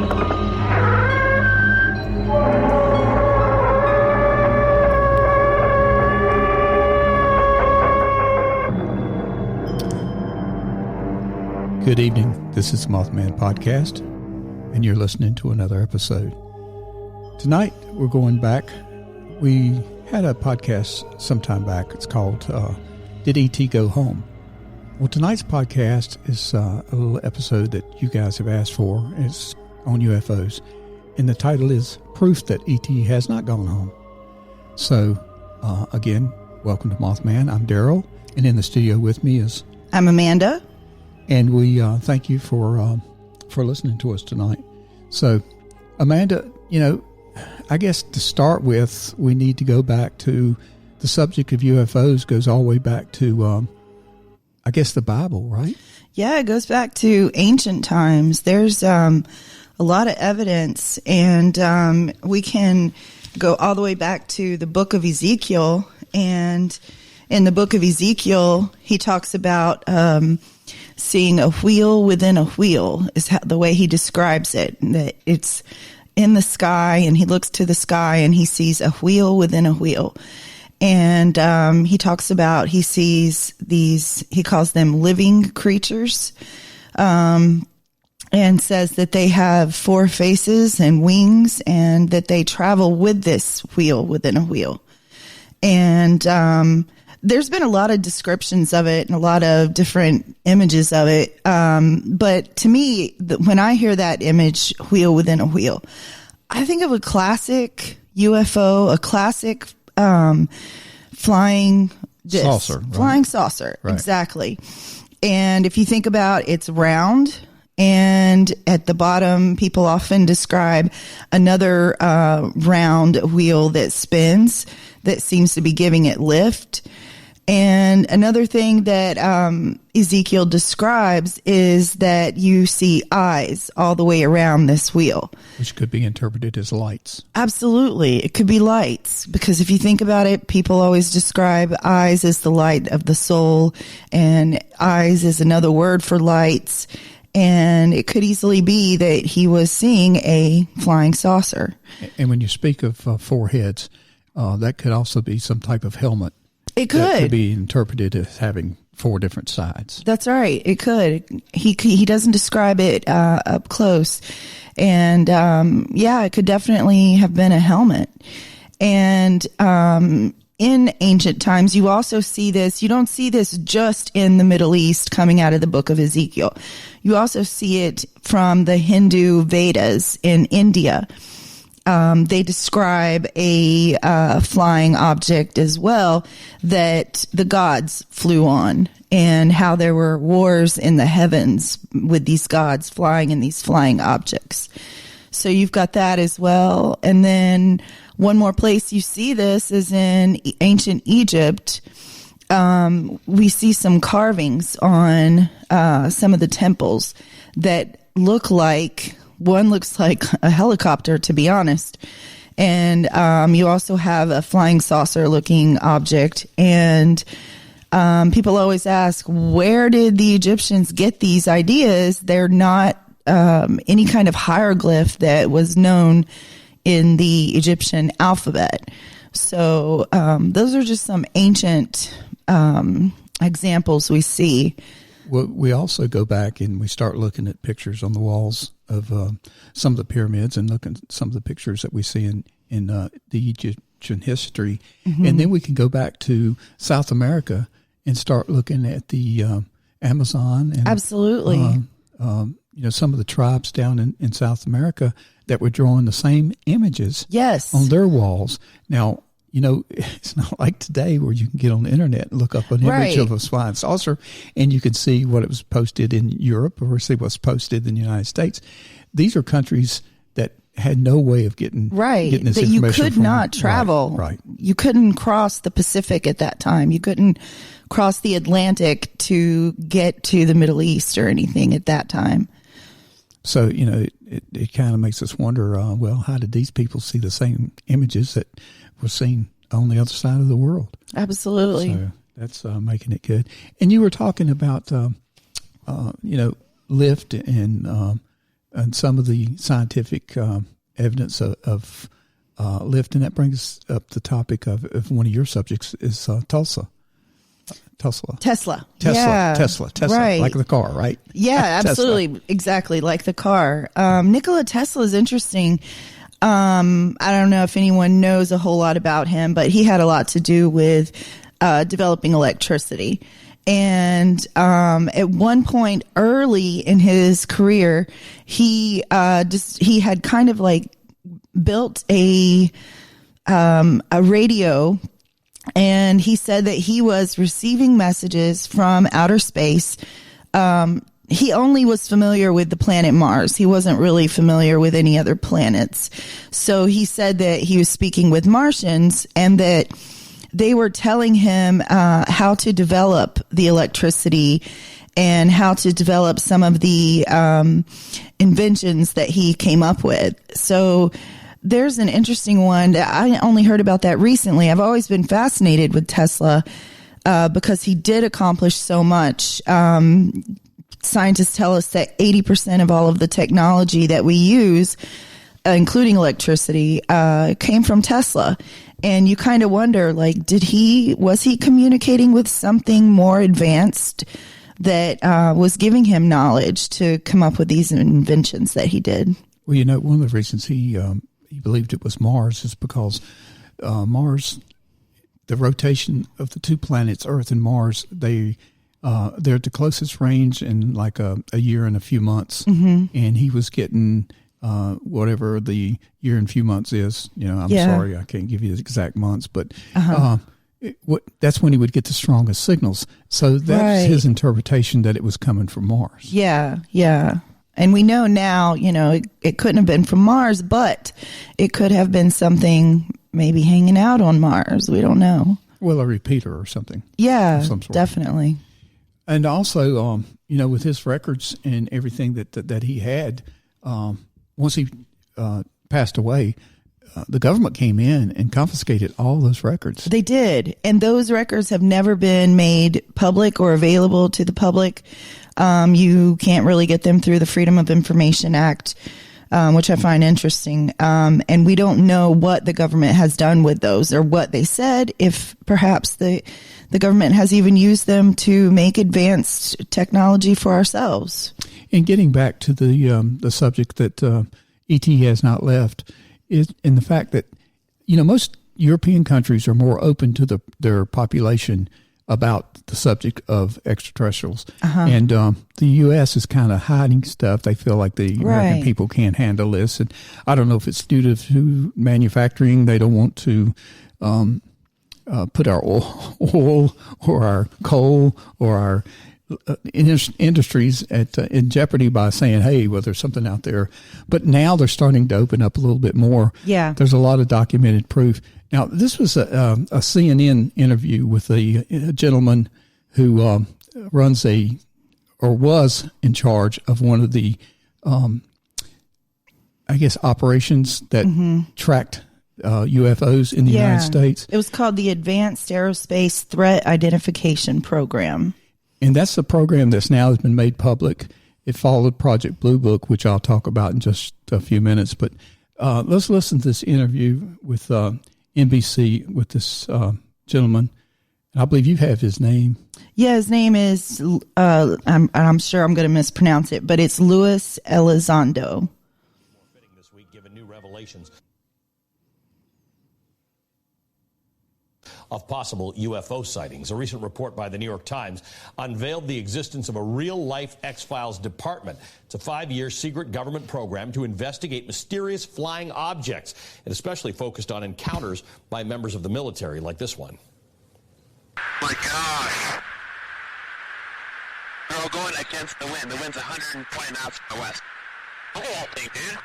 Good evening. This is the Mothman Podcast, and you're listening to another episode. Tonight, we're going back. We had a podcast some time back. It's called Did E.T. Go Home? Well, tonight's podcast is a little episode that you guys have asked for. It's on UFOs, and the title is Proof That E.T. Has Not Gone Home. So, again, welcome to Mothman. I'm Daryl, and in the studio with me is... I'm Amanda. And we thank you for listening to us tonight. So, Amanda, I guess to start with, we need to go back to the subject of UFOs goes all the way back to, I guess, the Bible, right? Yeah, it goes back to ancient times. There's a lot of evidence, and we can go all the way back to the book of Ezekiel. And in the book of Ezekiel, he talks about... seeing a wheel within a wheel is the way he describes it, that it's in the sky, and he looks to the sky and he sees a wheel within a wheel. And he talks about, he sees these, he calls them living creatures, and says that they have 4 faces and wings, and that they travel with this wheel within a wheel. And there's been a lot of descriptions of it and a lot of different images of it. But to me, when I hear that image, wheel within a wheel, I think of a classic UFO, a classic flying saucer. Right? Flying saucer, right. Exactly. And if you think about it, it's round. And at the bottom, people often describe another round wheel that spins, that seems to be giving it lift. And another thing that Ezekiel describes is that you see eyes all the way around this wheel. Which could be interpreted as lights. Absolutely. It could be lights, because if you think about it, people always describe eyes as the light of the soul, and eyes is another word for lights. And it could easily be that he was seeing a flying saucer. And when you speak of 4 heads, that could also be some type of helmet. It could. That could be interpreted as having 4 different sides. That's right. It could. He doesn't describe it up close. And, it could definitely have been a helmet. And in ancient times, you also see this. You don't see this just in the Middle East coming out of the book of Ezekiel. You also see it from the Hindu Vedas in India. They describe a flying object as well that the gods flew on, and how there were wars in the heavens with these gods flying in these flying objects. So you've got that as well. And then one more place you see this is in ancient Egypt. We see some carvings on some of the temples that look like... One looks like a helicopter, to be honest. And you also have a flying saucer-looking object. And people always ask, where did the Egyptians get these ideas? They're not any kind of hieroglyph that was known in the Egyptian alphabet. So those are just some ancient examples we see. Well, we also go back and we start looking at pictures on the walls of some of the pyramids, and looking at some of the pictures that we see in the Egyptian history. Mm-hmm. And then we can go back to South America and start looking at the Amazon. And, absolutely. Some of the tribes down in South America that were drawing the same images yes. on their walls. Now, it's not like today where you can get on the internet and look up an image of a flying saucer and you can see what it was posted in Europe or see what's posted in the United States. These are countries that had no way of getting this that information. You could not travel. Right. You couldn't cross the Pacific at that time. You couldn't cross the Atlantic to get to the Middle East or anything at that time. So, it kind of makes us wonder, how did these people see the same images that were seen on the other side of the world? Absolutely. So that's making it good. And you were talking about, lift and and some of the scientific evidence of lift. And that brings up the topic of one of your subjects is Tesla. Yeah. Tesla. Right. Like the car, right? Yeah, absolutely. Exactly. Like the car. Nikola Tesla is interesting. I don't know if anyone knows a whole lot about him, but he had a lot to do with developing electricity. And at one point early in his career, he had kind of like built a radio. And he said that he was receiving messages from outer space. He only was familiar with the planet Mars. He wasn't really familiar with any other planets. So he said that he was speaking with Martians and that they were telling him how to develop the electricity and how to develop some of the inventions that he came up with. So there's an interesting one that I only heard about that recently. I've always been fascinated with Tesla because he did accomplish so much. Scientists tell us that 80% of all of the technology that we use, including electricity, came from Tesla. And you kind of wonder, like, was he communicating with something more advanced that was giving him knowledge to come up with these inventions that he did? Well, one of the reasons he believed it was Mars is because Mars, the rotation of the two planets, Earth and Mars, they're at the closest range in like a year and a few months. Mm-hmm. And he was getting whatever the year and few months is. Sorry, I can't give you the exact months, but that's when he would get the strongest signals. So that's his interpretation that it was coming from Mars. Yeah. And we know now, it couldn't have been from Mars, but it could have been something maybe hanging out on Mars. We don't know. Well, a repeater or something. Yeah, definitely. And also, with his records and everything that he had, once he passed away, the government came in and confiscated all those records. They did. And those records have never been made public or available to the public. You can't really get them through the Freedom of Information Act, which I find interesting. And we don't know what the government has done with those or what they said, if perhaps the government has even used them to make advanced technology for ourselves. And getting back to the subject that ET has not left is in the fact that, most European countries are more open to their population about the subject of extraterrestrials. Uh-huh. And the U.S. is kind of hiding stuff. They feel like the American people can't handle this. And I don't know if it's due to manufacturing. They don't want to put our oil or our coal or our industries in jeopardy by saying, hey, well, there's something out there. But now they're starting to open up a little bit more. Yeah. There's a lot of documented proof. Now, this was a CNN interview with a gentleman who was in charge of one of the, operations that tracked UFOs in the United States. It was called the Advanced Aerospace Threat Identification Program. And that's the program that's now has been made public. It followed Project Blue Book, which I'll talk about in just a few minutes. But let's listen to this interview with NBC with this gentleman. I believe you have his name. Yeah, his name is, I'm sure I'm going to mispronounce it, but it's Luis Elizondo. More fitting this week, given new revelations of possible UFO sightings. A recent report by the New York Times unveiled the existence of a real-life X-Files department. It's a 5-year secret government program to investigate mysterious flying objects, and especially focused on encounters by members of the military like this one. My gosh. They're all going against the wind. The wind's 120 miles to the west. Look at that thing, dude.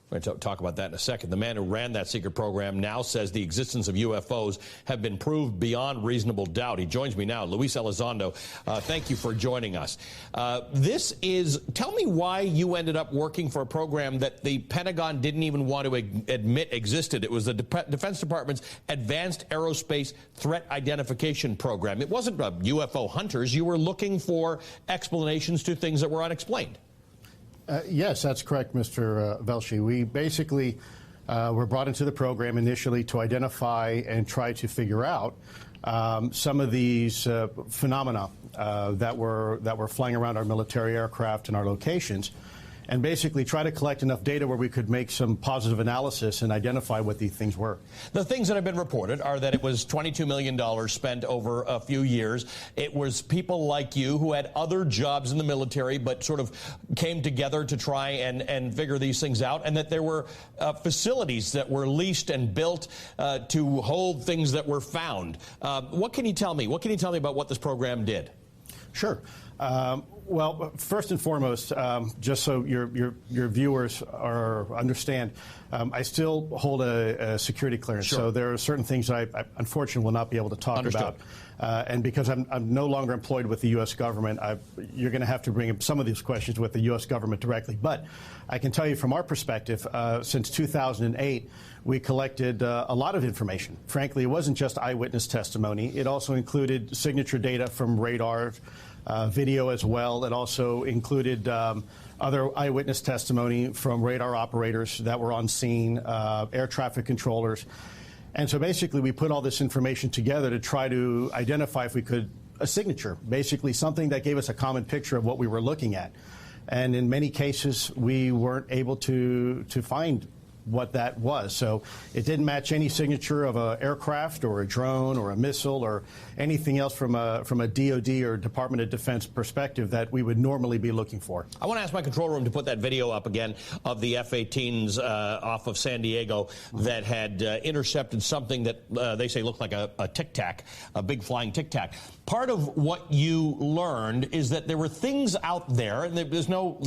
We're going to talk about that in a second. The man who ran that secret program now says the existence of UFOs have been proved beyond reasonable doubt. He joins me now, Luis Elizondo. Thank you for joining us. Tell me why you ended up working for a program that the Pentagon didn't even want to admit existed. It was the Defense Department's Advanced Aerospace Threat Identification Program. It wasn't UFO hunters. You were looking for explanations to things that were unexplained. Yes, that's correct, Mr. Velshi. We basically were brought into the program initially to identify and try to figure out some of these phenomena that were flying around our military aircraft and our locations, and basically try to collect enough data where we could make some positive analysis and identify what these things were. The things that have been reported are that it was $22 million spent over a few years. It was people like you who had other jobs in the military but sort of came together to try and figure these things out, and that there were facilities that were leased and built to hold things that were found. What can you tell me? What can you tell me about what this program did? Sure. Well, first and foremost, just so your viewers understand, I still hold a security clearance. Sure. So there are certain things I unfortunately will not be able to talk about. And because I'm no longer employed with the U.S. government, you're going to have to bring up some of these questions with the U.S. government directly. But I can tell you from our perspective, since 2008, we collected a lot of information. Frankly, it wasn't just eyewitness testimony. It also included signature data from radar, video as well. It also included other eyewitness testimony from radar operators that were on scene, air traffic controllers. And so basically we put all this information together to try to identify if we could a signature, basically something that gave us a common picture of what we were looking at. And in many cases, we weren't able to find what that was. So it didn't match any signature of an aircraft or a drone or a missile or anything else from a DOD or Department of Defense perspective that we would normally be looking for. I want to ask my control room to put that video up again of the F-18s off of San Diego that had intercepted something that they say looked like a Tic Tac, a big flying Tic Tac. Part of what you learned is that there were things out there, and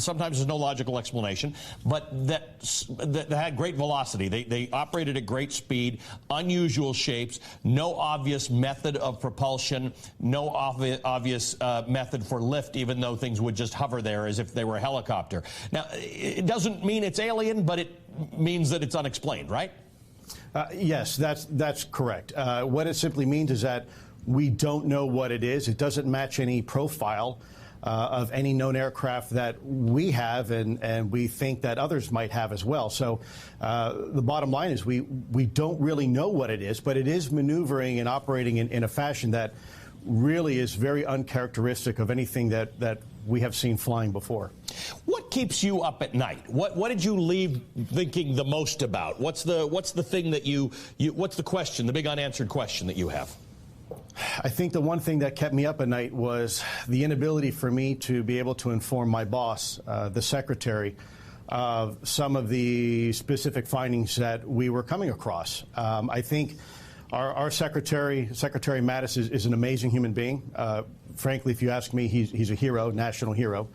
sometimes there's no logical explanation, but that had great velocity. They operated at great speed, unusual shapes, no obvious method of propulsion, no obvious method for lift, even though things would just hover there as if they were a helicopter. Now, it doesn't mean it's alien, but it means that it's unexplained, right? Yes, that's correct. What it simply means is that we don't know what it is. It doesn't match any profile of any known aircraft that we have and we think that others might have as well. So the bottom line is we don't really know what it is, but it is maneuvering and operating in a fashion that really is very uncharacteristic of anything that we have seen flying before. What keeps you up at night? What did you leave thinking the most about? What's the thing that you what's the question, the big unanswered question that you have? I think the one thing that kept me up at night was the inability for me to be able to inform my boss, the secretary, of some of the specific findings that we were coming across. I think our Secretary Mattis, is an amazing human being. Frankly, if you ask me, he's a hero, national hero.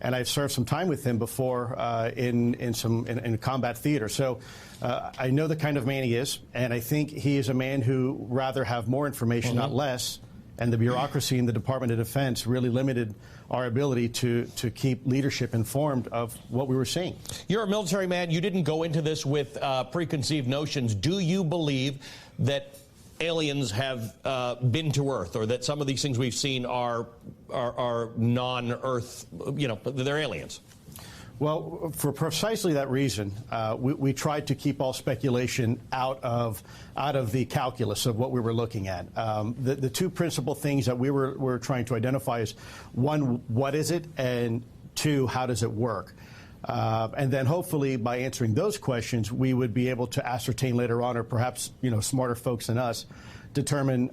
And I've served some time with him before in combat theater. So I know the kind of man he is, and I think he is a man who rather have more information, not less. And the bureaucracy in the Department of Defense really limited our ability to keep leadership informed of what we were seeing. You're a military man. You didn't go into this with preconceived notions. Do you believe that aliens have been to Earth, or that some of these things we've seen are non-Earth, they're aliens? Well, for precisely that reason, we tried to keep all speculation out of the calculus of what we were looking at. The two principal things that we were trying to identify is, one, what is it, and two, how does it work? And then hopefully by answering those questions, we would be able to ascertain later on, or perhaps smarter folks than us, determine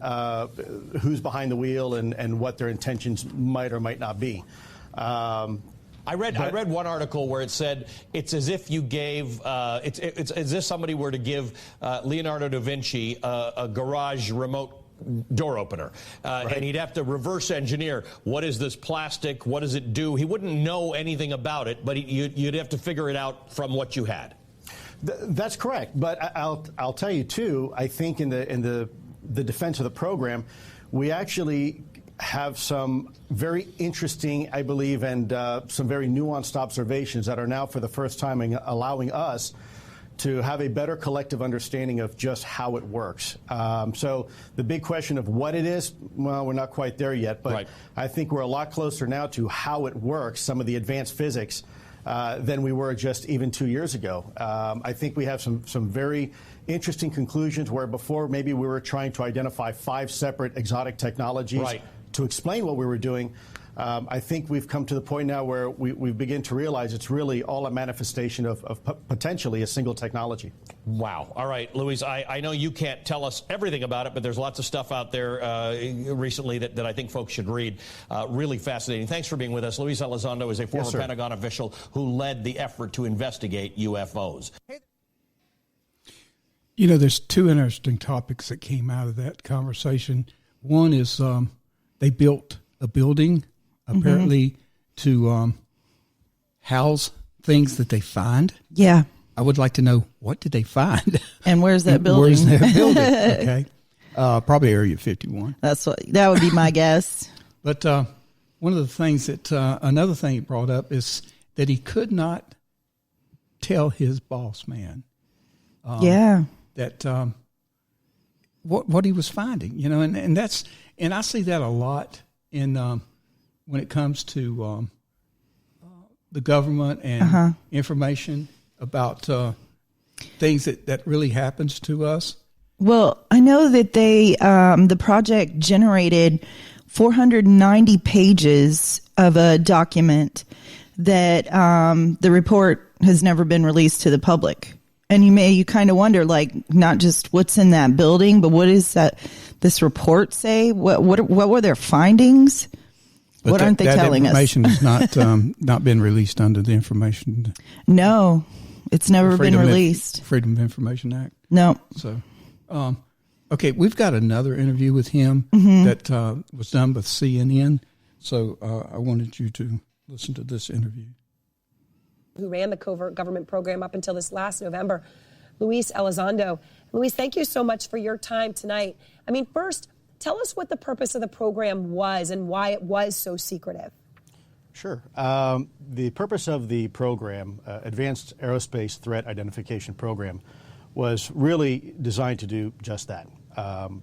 who's behind the wheel and what their intentions might or might not be. I read one article where it said it's as if you gave it's as if somebody were to give Leonardo da Vinci a garage remote door opener, right. And he'd have to reverse engineer, what is this plastic, what does it do? He wouldn't know anything about it, but you'd have to figure it out from what you had. That's correct, but I'll tell you too, I think in the defense of the program, we actually have some very interesting, I believe, and some very nuanced observations that are now for the first time allowing us to have a better collective understanding of just how it works. So the big question of what it is, well, we're not quite there yet, but right. I think we're a lot closer now to how it works, some of the advanced physics than we were just even 2 years ago. I think we have some very interesting conclusions where before maybe we were trying to identify 5 separate exotic technologies to explain what we were doing. I think we've come to the point now where we begin to realize it's really all a manifestation of potentially a single technology. Wow. All right, Luis, I know you can't tell us everything about it, but there's lots of stuff out there recently that I think folks should read. Really fascinating. Thanks for being with us. Luis Elizondo is a former Pentagon official who led the effort to investigate UFOs. You know, there's 2 interesting topics that came out of that conversation. One is they built a building apparently to house things that they find. Yeah. I would like to know, what did they find? And where's that building? Where's that building? Okay. Probably Area 51. That would be my guess. But one of the things that, another thing he brought up is that he could not tell his boss man. That what he was finding, you know, and that's, and I see that a lot in, when it comes to the government and information about things that really happens to us. Well, I know that they the project generated 490 pages of a document that the report has never been released to the public. And you kind of wonder, like, not just what's in that building, but what is this report say? What were their findings? But what aren't they telling us? That information has not been released under the information. No, it's never been released. Freedom of Information Act. No. So, okay, we've got another interview with him that was done with CNN. So I wanted you to listen to this interview. Who ran the covert government program up until this last November, Luis Elizondo. Luis, thank you so much for your time tonight. I mean, first, tell us what the purpose of the program was and why it was so secretive. Sure. The purpose of the program, Advanced Aerospace Threat Identification Program, was really designed to do just that.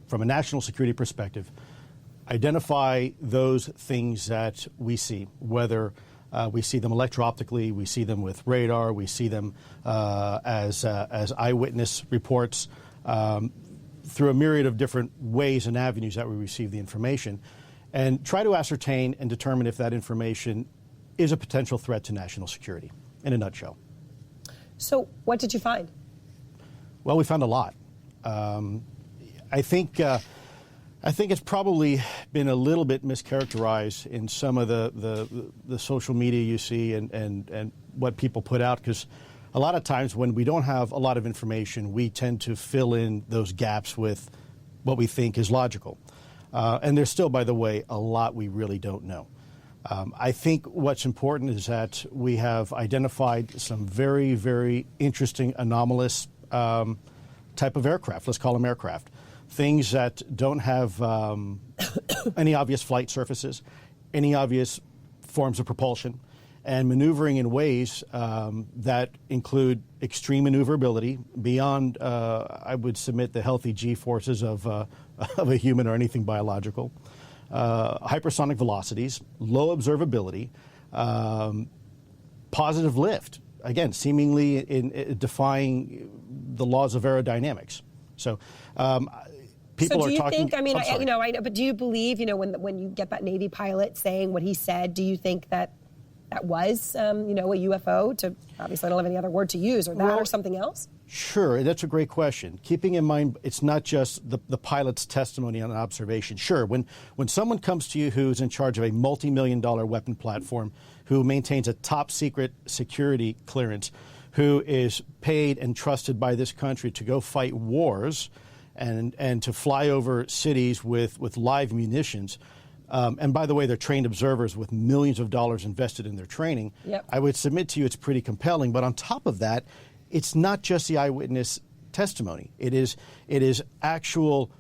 From a national security perspective, identify those things that we see, whether we see them electro-optically, we see them with radar, we see them as eyewitness reports, through a myriad of different ways and avenues that we receive the information, and try to ascertain and determine if that information is a potential threat to national security, in a nutshell. So what did you find? Well, we found a lot. I think it's probably been a little bit mischaracterized in some of the social media you see and what people put out, because a lot of times when we don't have a lot of information, we tend to fill in those gaps with what we think is logical. And there's still, by the way, a lot we really don't know. I think what's important is that we have identified some very, very interesting, anomalous type of aircraft. Let's call them aircraft. Things that don't have any obvious flight surfaces, any obvious forms of propulsion, and maneuvering in ways that include extreme maneuverability beyond, I would submit, the healthy G-forces of a human or anything biological, hypersonic velocities, low observability, positive lift, again, seemingly in defying the laws of aerodynamics. So people are talking. So do you think, I mean, I know, but do you believe, when you get that Navy pilot saying what he said, do you think that was, a UFO? To obviously, I don't have any other word to use, or that, or something else? Sure, that's a great question. Keeping in mind, it's not just the pilot's testimony on an observation. Sure, when someone comes to you who's in charge of a multi-million-dollar weapon platform, who maintains a top-secret security clearance, who is paid and trusted by this country to go fight wars and to fly over cities with live munitions, and by the way, they're trained observers with millions of dollars invested in their training. Yep. I would submit to you it's pretty compelling. But on top of that, it's not just the eyewitness testimony. It is actual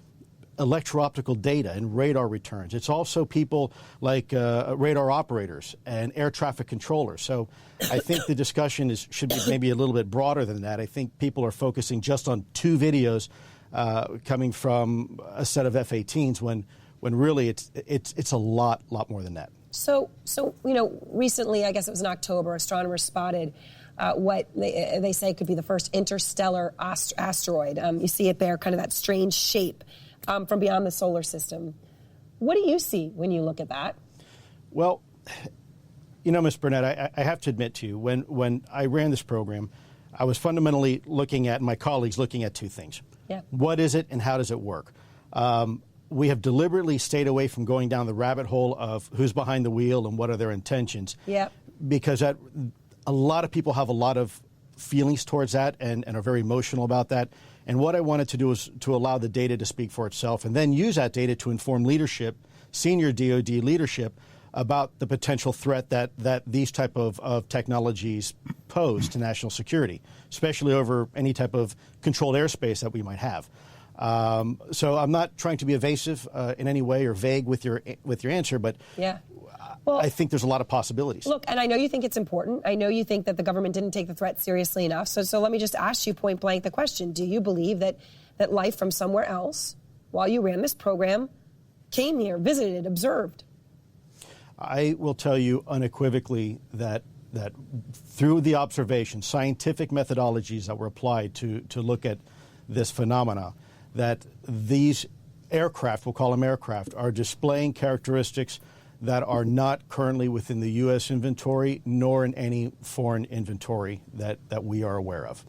electro-optical data and radar returns. It's also people like radar operators and air traffic controllers. So I think the discussion should be maybe a little bit broader than that. I think people are focusing just on 2 videos coming from a set of F-18s when really it's a lot more than that. So recently, I guess it was in October, astronomers spotted what they say could be the first interstellar asteroid. You see it there, kind of that strange shape from beyond the solar system. What do you see when you look at that? Well, Ms. Burnett, I have to admit to you, when I ran this program, I was fundamentally looking at, my colleagues looking at two things. Yeah. What is it and how does it work? We have deliberately stayed away from going down the rabbit hole of who's behind the wheel and what are their intentions. Yeah. Because a lot of people have a lot of feelings towards that and are very emotional about that. And what I wanted to do was to allow the data to speak for itself and then use that data to inform leadership, senior DoD leadership, about the potential threat that these type of technologies pose to national security, especially over any type of controlled airspace that we might have. So I'm not trying to be evasive in any way or vague with your answer, but yeah. Well, I think there's a lot of possibilities. Look, and I know you think it's important. I know you think that the government didn't take the threat seriously enough. So let me just ask you point blank the question. Do you believe that life from somewhere else, while you ran this program, came here, visited, observed? I will tell you unequivocally that through the observation, scientific methodologies that were applied to look at this phenomena, that these aircraft, we'll call them aircraft, are displaying characteristics that are not currently within the U.S. inventory nor in any foreign inventory that we are aware of.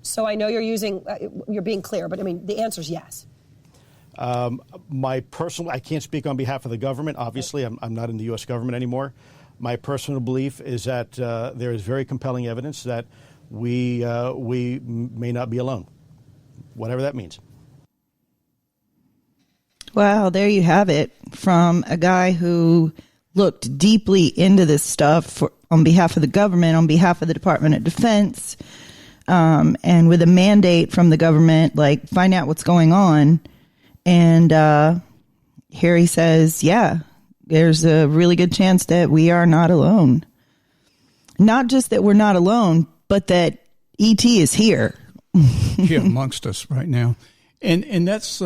So I know you're being clear, but I mean, the answer is yes. I can't speak on behalf of the government. Obviously, I'm not in the U.S. government anymore. My personal belief is that there is very compelling evidence that we may not be alone, whatever that means. Wow, there you have it from a guy who looked deeply into this stuff on behalf of the government, on behalf of the Department of Defense, and with a mandate from the government, like, find out what's going on. And here he says, yeah, there's a really good chance that we are not alone. Not just that we're not alone, but that ET is here. Here amongst us right now. And that's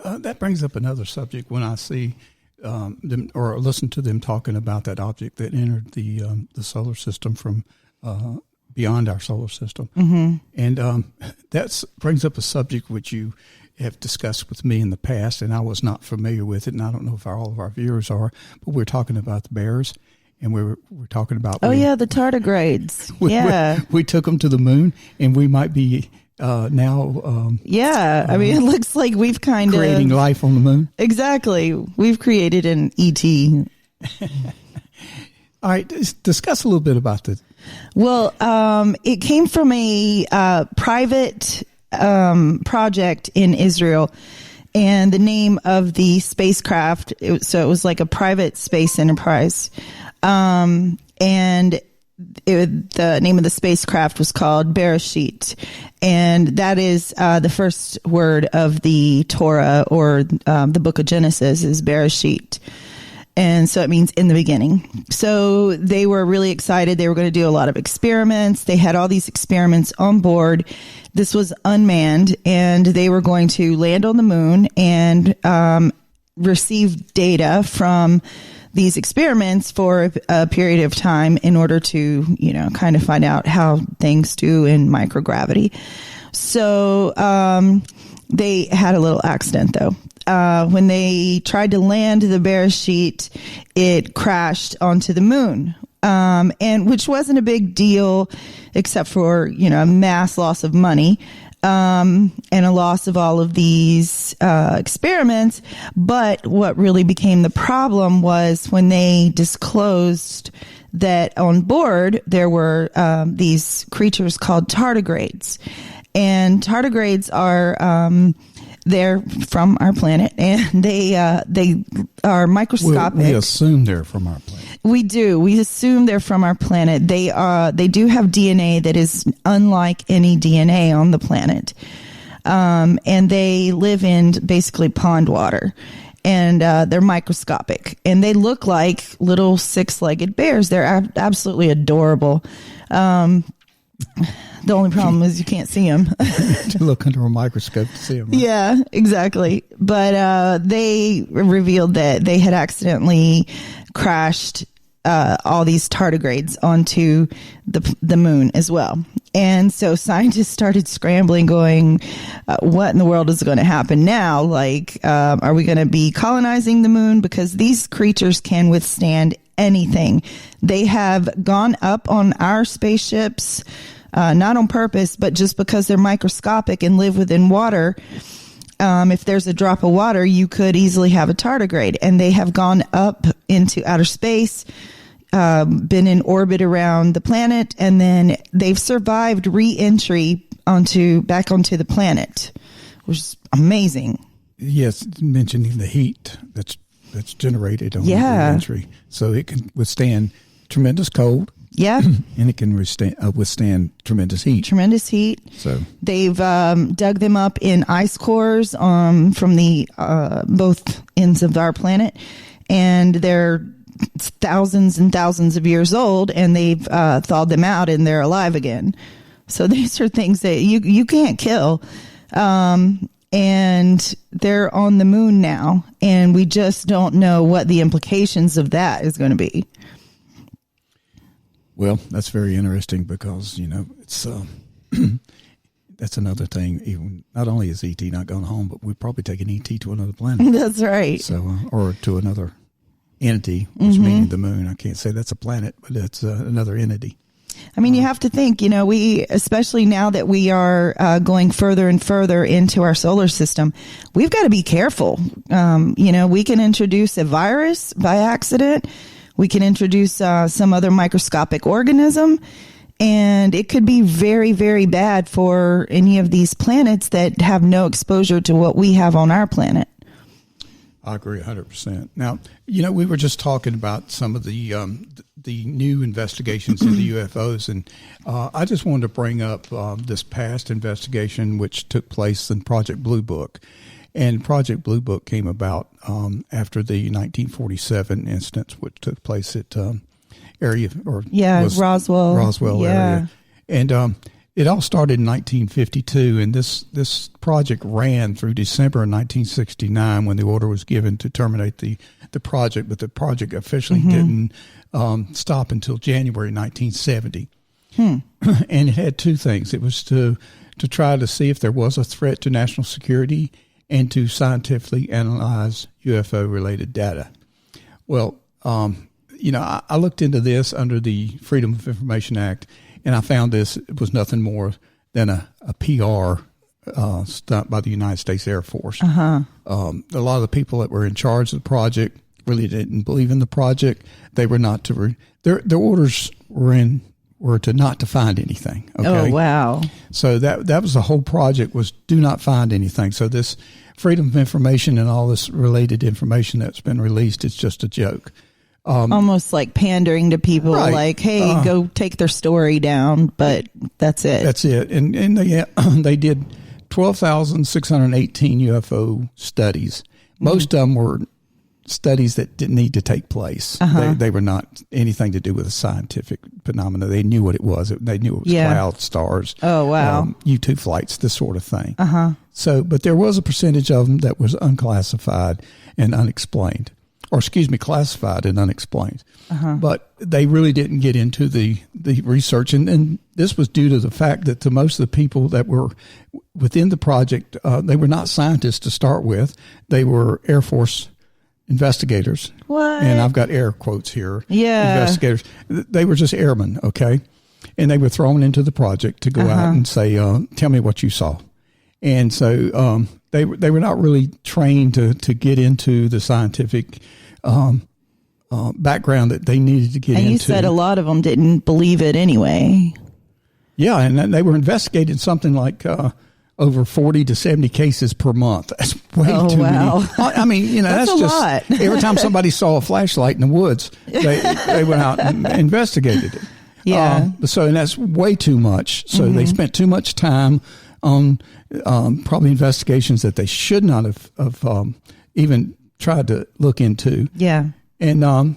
that brings up another subject when I see them or listen to them talking about that object that entered the solar system from beyond our solar system. Mm-hmm. And that brings up a subject which you have discussed with me in the past, and I was not familiar with it, and I don't know if all of our viewers are, but we're talking about the bears, and we're talking about... the tardigrades. We took them to the moon, and we might be now... I mean, it looks like we've kind of... creating life on the moon. Exactly. We've created an ET. All right, discuss a little bit about this. Well, it came from a private... project in Israel, and the name of the spacecraft, so it was like a private space enterprise, and the name of the spacecraft was called Bereshit, and that is the first word of the Torah, or the book of Genesis, is Bereshit. And so it means in the beginning. So they were really excited. They were going to do a lot of experiments. They had all these experiments on board. This was unmanned, and they were going to land on the moon and receive data from these experiments for a period of time in order to, kind of find out how things do in microgravity. So they had a little accident, though. When they tried to land the Bereshit, it crashed onto the moon, and which wasn't a big deal, except for a mass loss of money, and a loss of all of these experiments. But what really became the problem was when they disclosed that on board there were these creatures called tardigrades, and tardigrades are they're from our planet, and they are microscopic. We assume they're from our planet. We do. We assume they're from our planet. They do have DNA that is unlike any DNA on the planet, and they live in basically pond water, and they're microscopic, and they look like little six-legged bears. They're absolutely adorable. The only problem is you can't see them. To look under a microscope to see them. Right? Yeah, exactly. But they revealed that they had accidentally crashed all these tardigrades onto the moon as well. And so scientists started scrambling, going, what in the world is going to happen now? Like, are we going to be colonizing the moon? Because these creatures can withstand anything. They have gone up on our spaceships, not on purpose, but just because they're microscopic and live within water. If there's a drop of water, you could easily have a tardigrade. And they have gone up into outer space, been in orbit around the planet, and then they've survived re-entry back onto the planet, which is amazing. Yes, mentioning the heat that's generated on re-entry. So it can withstand tremendous cold. Yeah. And it can withstand tremendous heat. Tremendous heat. So they've dug them up in ice cores from the both ends of our planet, and they're thousands and thousands of years old, and they've thawed them out and they're alive again. So these are things that you can't kill. And they're on the moon now, and we just don't know what the implications of that is going to be. Well, that's very interesting because, it's that's another thing. Even not only is ET not going home, but we're probably taking ET to another planet. That's right. So, or to another entity, which means the moon. I can't say that's a planet, but it's another entity. I mean, you have to think, we, especially now that we are going further and further into our solar system, we've got to be careful. We can introduce a virus by accident. We can introduce some other microscopic organism, and it could be very, very bad for any of these planets that have no exposure to what we have on our planet. I agree 100%. Now, we were just talking about some of the new investigations into UFOs, and I just wanted to bring up this past investigation which took place in Project Blue Book. And Project Blue Book came about after the 1947 incident, which took place at Roswell area. And it all started in 1952, and this project ran through December of 1969 when the order was given to terminate the project, but the project officially didn't stop until January 1970. And it had two things. It was to try to see if there was a threat to national security and to scientifically analyze UFO-related data. Well, I looked into this under the Freedom of Information Act, and I found it was nothing more than a PR stunt by the United States Air Force. A lot of the people that were in charge of the project really didn't believe in the project. They were not to their orders were to not to find anything. Okay? Oh, wow. So that was the whole project, was do not find anything. So this Freedom of Information and all this related information that's been released is just a joke. Almost like pandering to people, right. Like, hey, go take their story down, but that's it. That's it. And they did 12,618 UFO studies. Most of them were studies that didn't need to take place. They were not anything to do with a scientific phenomena. They knew what it was. They knew it was clouds, stars. Oh, wow. U-2 flights, this sort of thing. So, but there was a percentage of them that was unclassified and unexplained. Or classified and unexplained. But they really didn't get into the research. And this was due to the fact that to most of the people that were within the project, they were not scientists to start with. They were Air Force investigators. What? And I've got air quotes here. Yeah. Investigators. They were just airmen, okay? And they were thrown into the project to go out and say, tell me what you saw. And so they were not really trained to get into the scientific background that they needed to get into. And you said a lot of them didn't believe it anyway. Yeah, and they were investigating something like over 40 to 70 cases per month. That's way too many. I mean, that's just lot. Every time somebody saw a flashlight in the woods, they went out and investigated it. Yeah. And that's way too much. So they spent too much time on probably investigations that they should not have even tried to look into. Yeah. And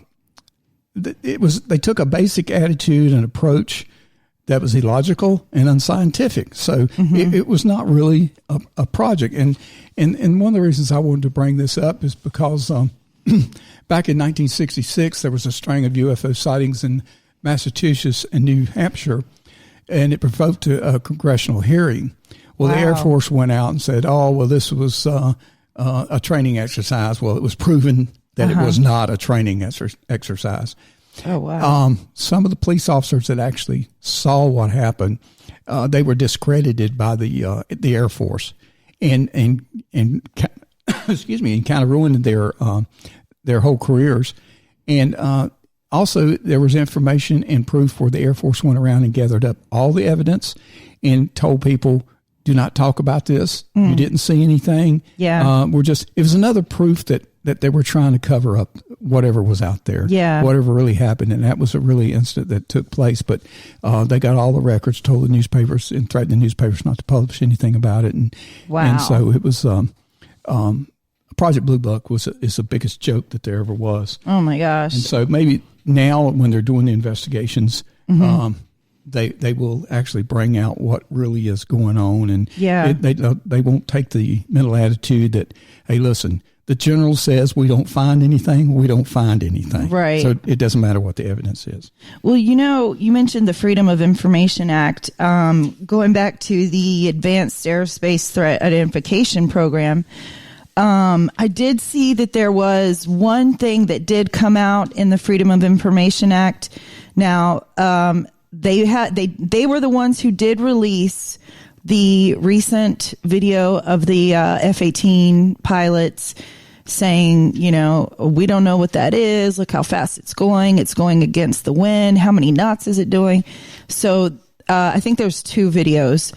they took a basic attitude and approach that was illogical and unscientific. So it was not really a project. And one of the reasons I wanted to bring this up is because back in 1966, there was a string of UFO sightings in Massachusetts and New Hampshire, and it provoked a congressional hearing. Well, the Air Force went out and said, oh, well, this was a training exercise. Well, it was proven that it was not a training exercise. Oh, wow. Some of the police officers that actually saw what happened, they were discredited by the Air Force, and excuse me, and kind of ruined their whole careers. And also, there was information and proof where the Air Force went around and gathered up all the evidence and told people, do not talk about this. You didn't see anything. Yeah. It was another proof that they were trying to cover up whatever was out there. Yeah. Whatever really happened. And that was a really incident that took place. But they got all the records, told the newspapers and threatened the newspapers not to publish anything about it. And so it was, Project Blue Book is the biggest joke that there ever was. Oh my gosh. And so maybe now when they're doing the investigations, they will actually bring out what really is going on, and they won't take the mental attitude that, hey, listen, the general says we don't find anything, right? So it doesn't matter what the evidence is. Well, you mentioned the Freedom of Information Act. Going back to the Advanced Aerospace Threat Identification Program, I did see that there was one thing that did come out in the Freedom of Information Act. Now, they were the ones who did release the recent video of the F-18 pilots saying, we don't know what that is. Look how fast it's going. It's going against the wind. How many knots is it doing? So I think there's 2 videos.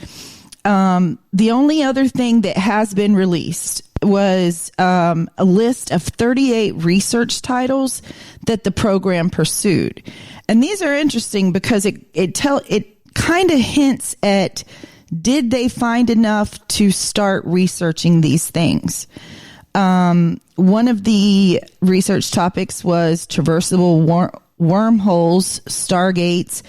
The only other thing that has been released was a list of 38 research titles that the program pursued. And these are interesting because it kind of hints at, did they find enough to start researching these things? One of the research topics was traversable wormholes, stargates,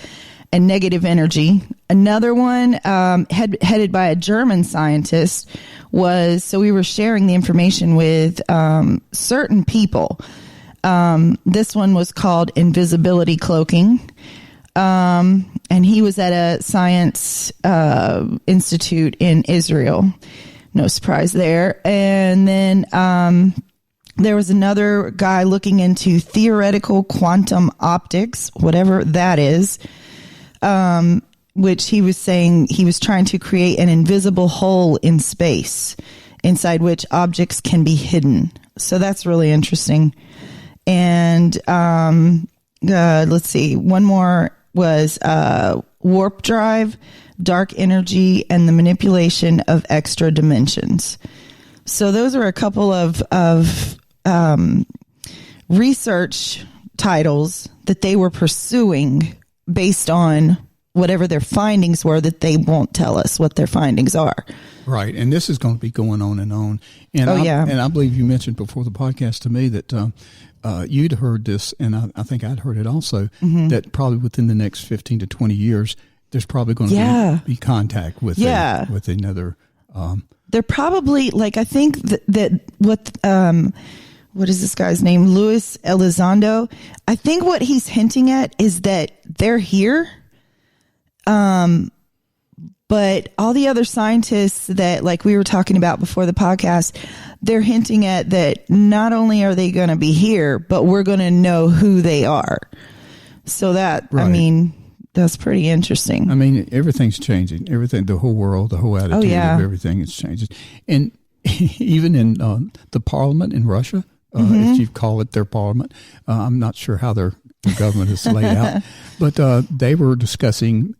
and negative energy. Another one, headed by a German scientist, was, so we were sharing the information with certain people. This one was called invisibility cloaking. And he was at a science institute in Israel. No surprise there. And then there was another guy looking into theoretical quantum optics, whatever that is, which he was saying he was trying to create an invisible hole in space inside which objects can be hidden. So that's really interesting. And let's see, one more was warp drive, dark energy, and the manipulation of extra dimensions. So those are a couple of research titles that they were pursuing based on whatever their findings were, that they won't tell us what their findings are. Right. And this is going to be going on and on. And And I believe you mentioned before the podcast to me that you'd heard this, and I think I'd heard it also, that probably within the next 15 to 20 years, there's probably going to be contact with with another. They're probably, like, I think that what is this guy's name? Luis Elizondo. I think what he's hinting at is that they're here. But all the other scientists that, like we were talking about before the podcast, they're hinting at that not only are they going to be here, but we're going to know who they are. So that, right. I mean, that's pretty interesting. I mean, everything's changing. Everything, the whole world, the whole attitude of everything is changing. And even in the parliament in Russia, if you call it their parliament, I'm not sure how their government is laid out, but they were discussing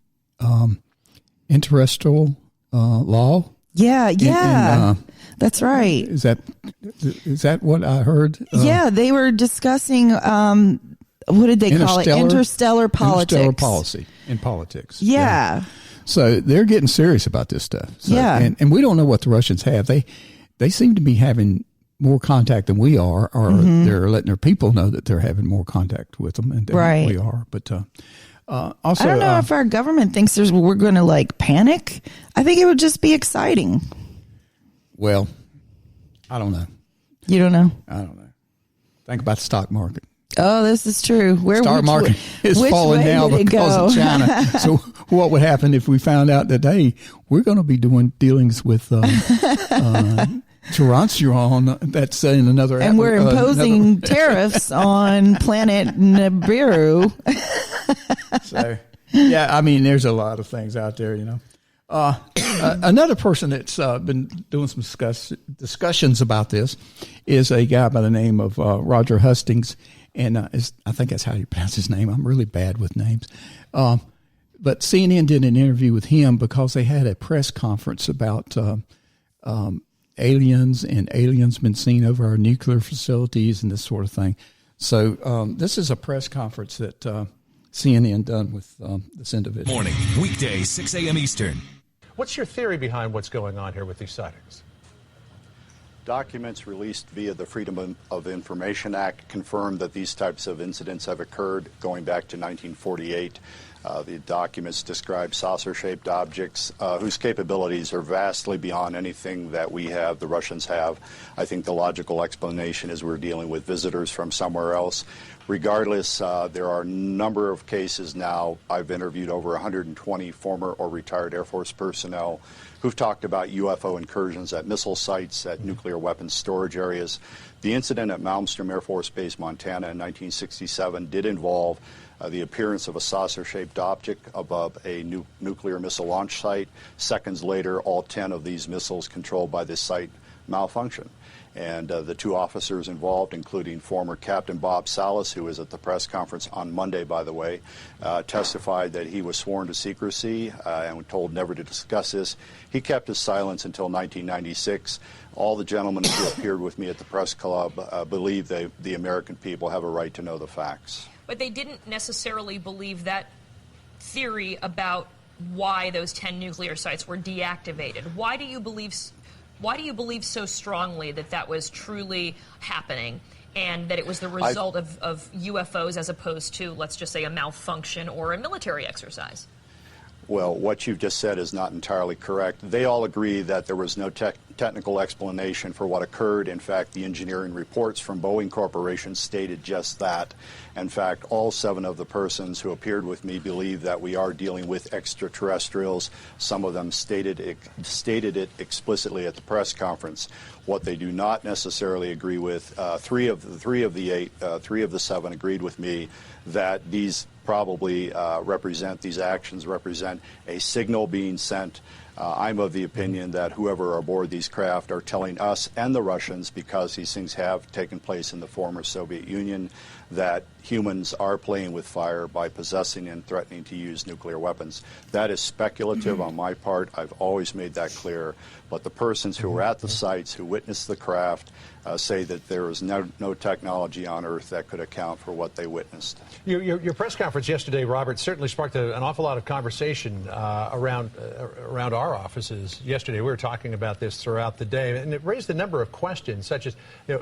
interstellar law. Yeah. That's right. Is that what I heard? Yeah, they were discussing what did they call it? Interstellar politics. Interstellar policy in politics. Yeah. So they're getting serious about this stuff. So, and we don't know what the Russians have. They seem to be having more contact than we are, or they're letting their people know that they're having more contact with them than we are. But also, I don't know if our government thinks we're going to like panic. I think it would just be exciting. Well, I don't know. You don't know? I don't know. Think about the stock market. Oh, this is true. Stock market is falling now because of China. So what would happen if we found out that, hey, we're going to be doing dealings with Taranturon, that's in another... And we're imposing tariffs on planet Nibiru. So, yeah, I mean, there's a lot of things out there, you know. Another person that's been doing some discussions about this is a guy by the name of Roger Hustings, and I think that's how you pronounce his name. I'm really bad with names. But CNN did an interview with him because they had a press conference about aliens been seen over our nuclear facilities and this sort of thing. So this is a press conference that CNN done with this individual. Morning, weekday, 6 a.m. Eastern. What's your theory behind what's going on here with these sightings? Documents released via the Freedom of Information Act confirm that these types of incidents have occurred going back to 1948. The documents describe saucer-shaped objects whose capabilities are vastly beyond anything that we have, the Russians have. I think the logical explanation is we're dealing with visitors from somewhere else. Regardless, there are a number of cases now. I've interviewed over 120 former or retired Air Force personnel who've talked about UFO incursions at missile sites, at nuclear weapons storage areas. The incident at Malmstrom Air Force Base, Montana in 1967 did involve the appearance of a saucer-shaped object above a nuclear missile launch site. Seconds later, all 10 of these missiles controlled by this site malfunctioned. And the two officers involved, including former Captain Bob Salas, who was at the press conference on Monday, by the way, testified that he was sworn to secrecy and told never to discuss this. He kept his silence until 1996. All the gentlemen who appeared with me at the press club believe the American people have a right to know the facts. But they didn't necessarily believe that theory about why those 10 nuclear sites were deactivated. Why do you believe so strongly that that was truly happening and that it was the result of UFOs as opposed to, let's just say, a malfunction or a military exercise? Well, what you've just said is not entirely correct. They all agree that there was no technical explanation for what occurred. In fact, the engineering reports from Boeing Corporation stated just that. In fact, all 7 of the persons who appeared with me believe that we are dealing with extraterrestrials. Some of them stated it explicitly at the press conference. What they do not necessarily agree with, three of the 7 agreed with me that these probably these actions represent a signal being sent. I'm of the opinion that whoever are aboard these craft are telling us and the Russians, because these things have taken place in the former Soviet Union, that humans are playing with fire by possessing and threatening to use nuclear weapons. That is speculative on my part. I've always made that clear. But the persons who were at the sites, who witnessed the craft, say that there is no technology on Earth that could account for what they witnessed. Your press conference yesterday, Robert, certainly sparked an awful lot of conversation around our offices yesterday. We were talking about this throughout the day, and it raised a number of questions, such as,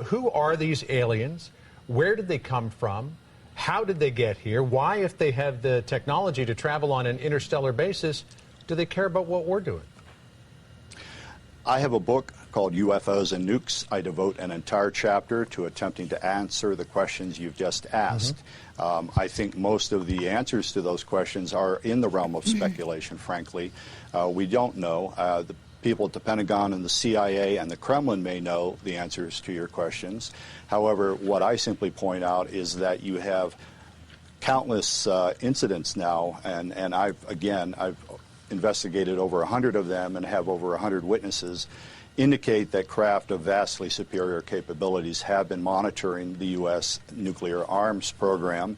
who are these aliens? Where did they come from? How did they get here? Why, if they have the technology to travel on an interstellar basis, do they care about what we're doing? I have a book called UFOs and Nukes. I devote an entire chapter to attempting to answer the questions you've just asked. I think most of the answers to those questions are in the realm of speculation, frankly. We don't know. The people at the Pentagon and the CIA and the Kremlin may know the answers to your questions. However, what I simply point out is that you have countless incidents now, and I've investigated over 100 of them and have over 100 witnesses, indicate that craft of vastly superior capabilities have been monitoring the U.S. nuclear arms program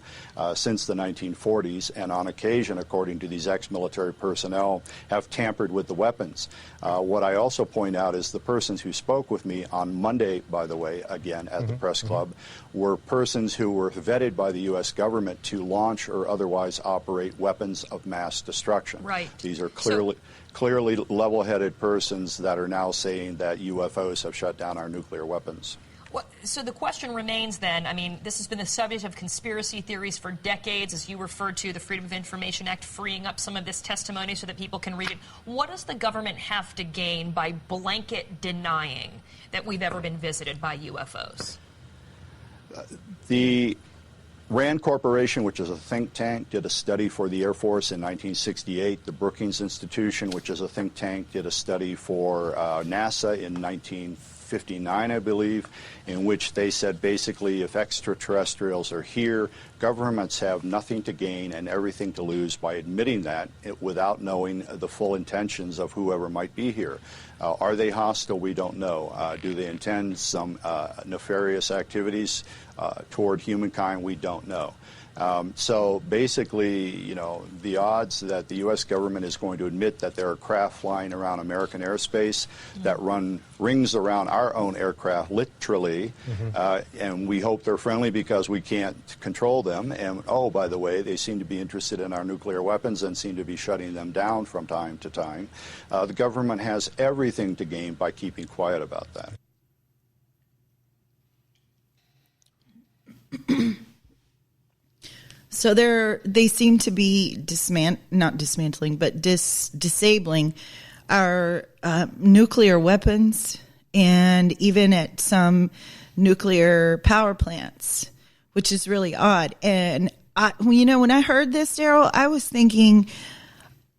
since the 1940s, and on occasion, according to these ex-military personnel, have tampered with the weapons. What I also point out is the persons who spoke with me on Monday, by the way, again at the press club, were persons who were vetted by the U.S. government to launch or otherwise operate weapons of mass destruction. Right. These are clearly level-headed persons that are now saying that UFOs have shut down our nuclear weapons. Well, so the question remains then, I mean, this has been the subject of conspiracy theories for decades, as you referred to the Freedom of Information Act freeing up some of this testimony so that people can read it. What does the government have to gain by blanket denying that we've ever been visited by UFOs? The RAND Corporation, which is a think tank, did a study for the Air Force in 1968. The Brookings Institution, which is a think tank, did a study for NASA in 1959, I believe, in which they said basically if extraterrestrials are here, governments have nothing to gain and everything to lose by admitting that without knowing the full intentions of whoever might be here. Are they hostile? We don't know. Do they intend some nefarious activities toward humankind? We don't know. So basically, you know, the odds that the U.S. government is going to admit that there are craft flying around American airspace that run rings around our own aircraft, literally, and we hope they're friendly because we can't control them. And, oh, by the way, they seem to be interested in our nuclear weapons and seem to be shutting them down from time to time. The government has everything to gain by keeping quiet about that. So they seem to be not dismantling, but disabling our nuclear weapons, and even at some nuclear power plants, which is really odd. And when I heard this, Daryl, I was thinking,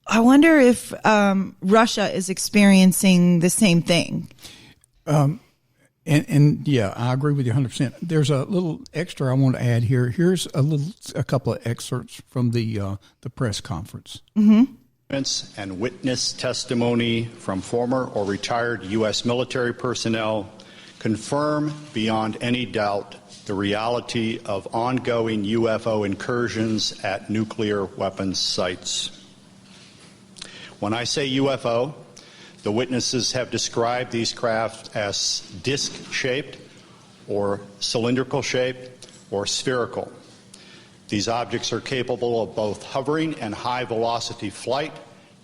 I wonder if Russia is experiencing the same thing. And yeah, I agree with you 100%. There's a little extra I want to add here. Here's a couple of excerpts from the press conference. And witness testimony from former or retired U.S. military personnel confirm beyond any doubt the reality of ongoing UFO incursions at nuclear weapons sites. When I say UFO, the witnesses have described these craft as disc-shaped or cylindrical-shaped or spherical. These objects are capable of both hovering and high-velocity flight,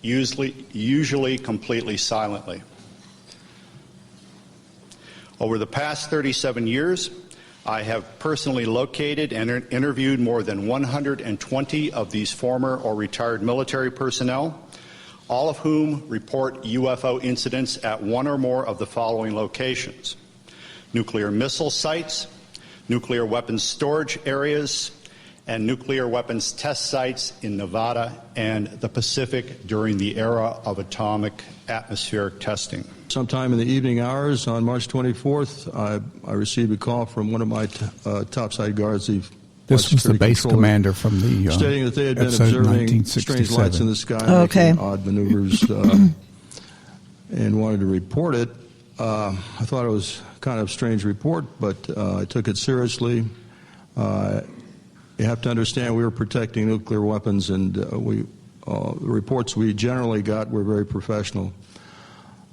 usually completely silently. Over the past 37 years, I have personally located and interviewed more than 120 of these former or retired military personnel, all of whom report UFO incidents at one or more of the following locations: nuclear missile sites, nuclear weapons storage areas, and nuclear weapons test sites in Nevada and the Pacific during the era of atomic atmospheric testing. Sometime in the evening hours on March 24th, I received a call from one of my topside guards. This was the base commander from the stating that they had been observing strange lights in the sky, making odd maneuvers, and wanted to report it. I thought it was kind of a strange report, but I took it seriously. You have to understand we were protecting nuclear weapons, and the reports we generally got were very professional.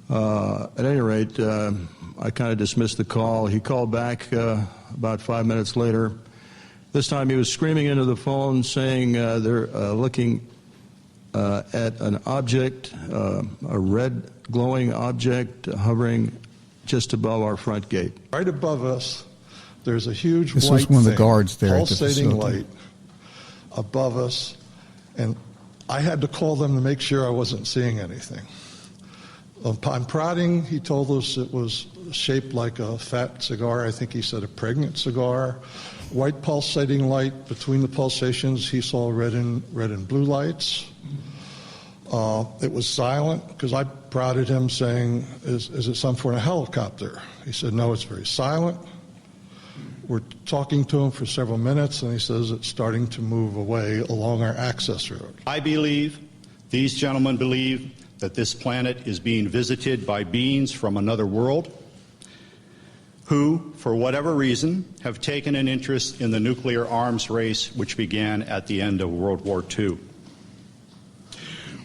At any rate, I kind of dismissed the call. He called back about 5 minutes later. This time he was screaming into the phone saying they're looking at an object, a red glowing object hovering just above our front gate. Right above us, there's a huge this white was one of the thing, guards there pulsating at the light above us, and I had to call them to make sure I wasn't seeing anything. Upon prodding, he told us it was shaped like a fat cigar. I think he said a pregnant cigar. White pulsating light. Between the pulsations, he saw red and blue lights. It was silent because I prodded him saying, is it some sort of helicopter? He said, no, it's very silent. We're talking to him for several minutes, and he says it's starting to move away along our access road. I believe, these gentlemen believe, that this planet is being visited by beings from another world who, for whatever reason, have taken an interest in the nuclear arms race which began at the end of World War II.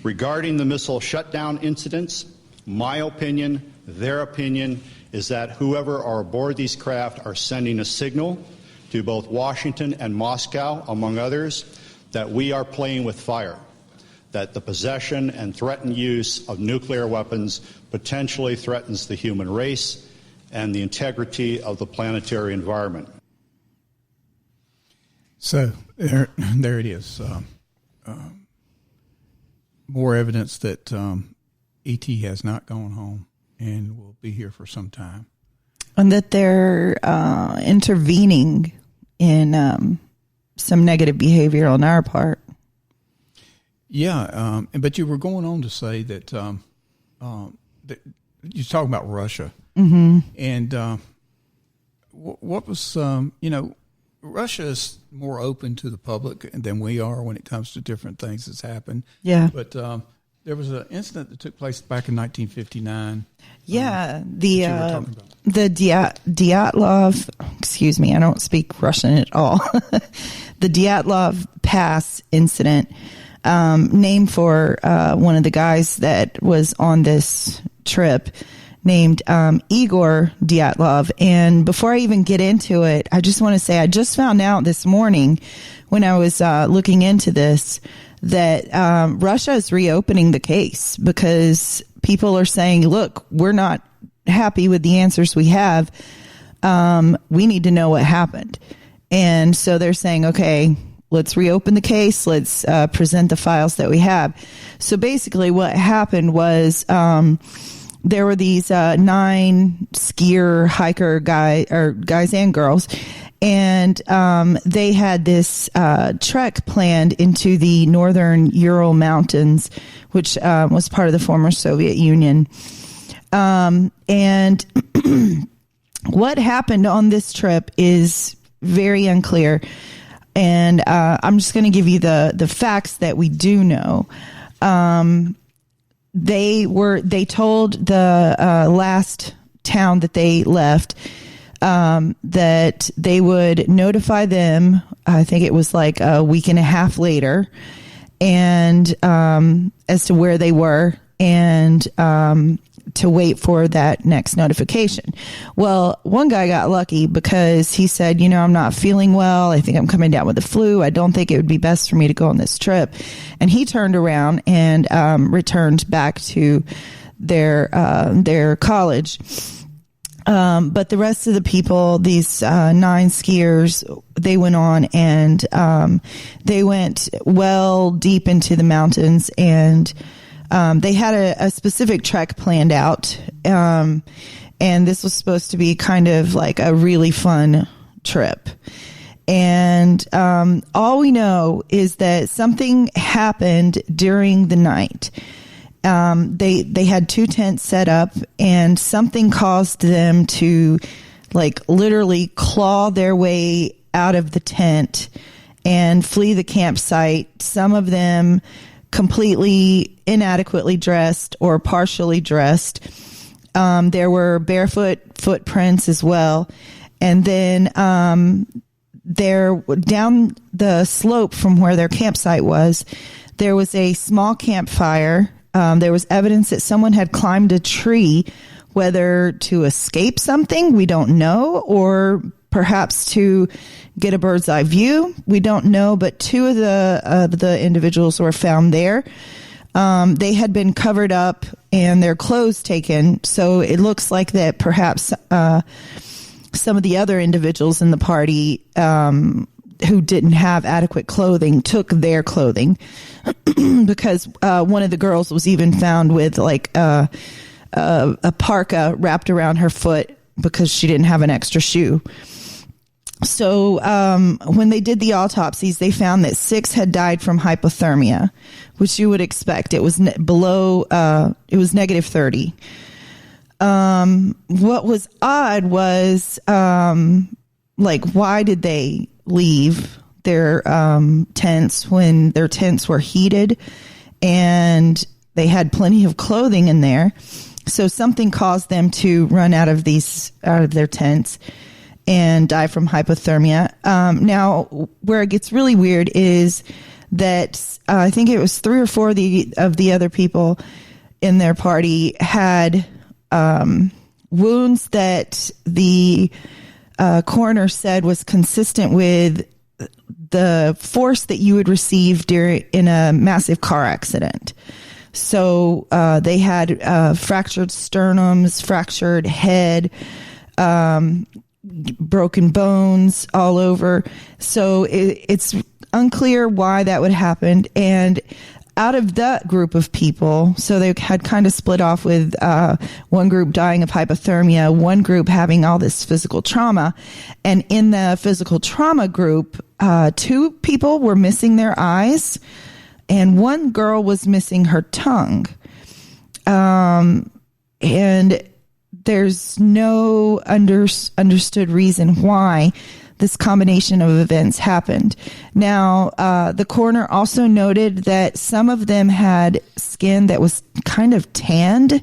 Regarding the missile shutdown incidents, my opinion, their opinion, is that whoever are aboard these craft are sending a signal to both Washington and Moscow, among others, that we are playing with fire, that the possession and threatened use of nuclear weapons potentially threatens the human race and the integrity of the planetary environment. So there it is. More evidence that ET has not gone home and will be here for some time. And that they're intervening in some negative behavior on our part. Yeah, but you were going on to say that, that you're talking about Russia. Mm-hmm. And what was, Russia is more open to the public than we are when it comes to different things that's happened. Yeah. But there was an incident that took place back in 1959. Yeah, the Dyatlov, excuse me, I don't speak Russian at all. The Dyatlov Pass incident, named for one of the guys that was on this trip, named Igor Dyatlov. And before I even get into it, I just want to say I just found out this morning when I was looking into this that Russia is reopening the case because people are saying, look, we're not happy with the answers we have. We need to know what happened. And so they're saying, okay, let's reopen the case. Let's present the files that we have. So basically what happened was there were these 9 skier hiker guys and girls, and they had this trek planned into the northern Ural Mountains, which was part of the former Soviet Union. And what happened on this trip is very unclear. And I'm just going to give you the facts that we do know. They told the last town that they left that they would notify them. I think it was like a week and a half later, and as to where they were, and to wait for that next notification. Well, one guy got lucky because he said, I'm not feeling well. I think I'm coming down with the flu. I don't think it would be best for me to go on this trip. And he turned around and returned back to their college. But the rest of the people, these 9 skiers, they went on and they went well deep into the mountains, and they had a specific trek planned out. And this was supposed to be kind of like a really fun trip. And all we know is that something happened during the night. They had 2 tents set up, and something caused them to like literally claw their way out of the tent and flee the campsite. Some of them completely inadequately dressed or partially dressed. There were barefoot footprints as well. And then there, down the slope from where their campsite was, there was a small campfire. There was evidence that someone had climbed a tree, whether to escape something, we don't know, or perhaps to get a bird's eye view. We don't know, but 2 of the individuals were found there. They had been covered up and their clothes taken. So it looks like that perhaps some of the other individuals in the party who didn't have adequate clothing took their clothing because one of the girls was even found with like a parka wrapped around her foot because she didn't have an extra shoe. So when they did the autopsies, they found that 6 had died from hypothermia, which you would expect. It was below, it was negative 30. What was odd was, why did they leave their tents when their tents were heated and they had plenty of clothing in there? So something caused them to run out of their tents and die from hypothermia. Now, where it gets really weird is that I think it was 3 or 4 of the other people in their party had wounds that the coroner said was consistent with the force that you would receive in a massive car accident. So they had fractured sternums, fractured head, broken bones all over. So it's unclear why that would happen. And out of that group of people, so they had kind of split off with one group dying of hypothermia, one group having all this physical trauma. And in the physical trauma group, 2 people were missing their eyes, and one girl was missing her tongue. And there's no understood reason why this combination of events happened. Now, the coroner also noted that some of them had skin that was kind of tanned,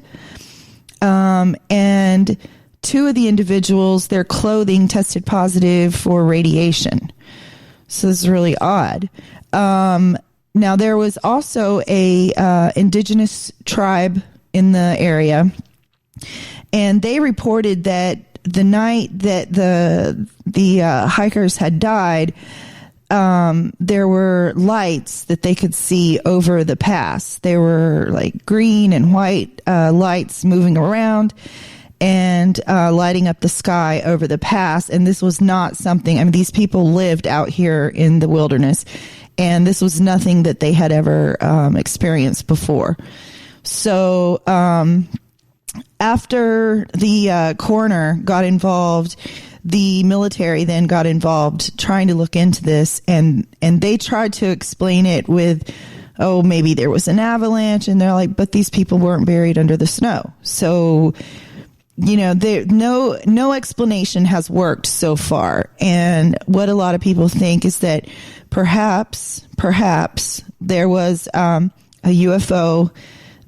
and 2 of the individuals, their clothing tested positive for radiation. So this is really odd. Now, there was also a indigenous tribe in the area, and they reported that the night that the hikers had died, there were lights that they could see over the pass. They were like green and white lights moving around and lighting up the sky over the pass. And this was not something, I mean, these people lived out here in the wilderness, and this was nothing that they had ever experienced before. So after the coroner got involved, the military then got involved trying to look into this, and they tried to explain it with, oh, maybe there was an avalanche, and they're like, but these people weren't buried under the snow. So, you know, no explanation has worked so far. And what a lot of people think is that perhaps there was a UFO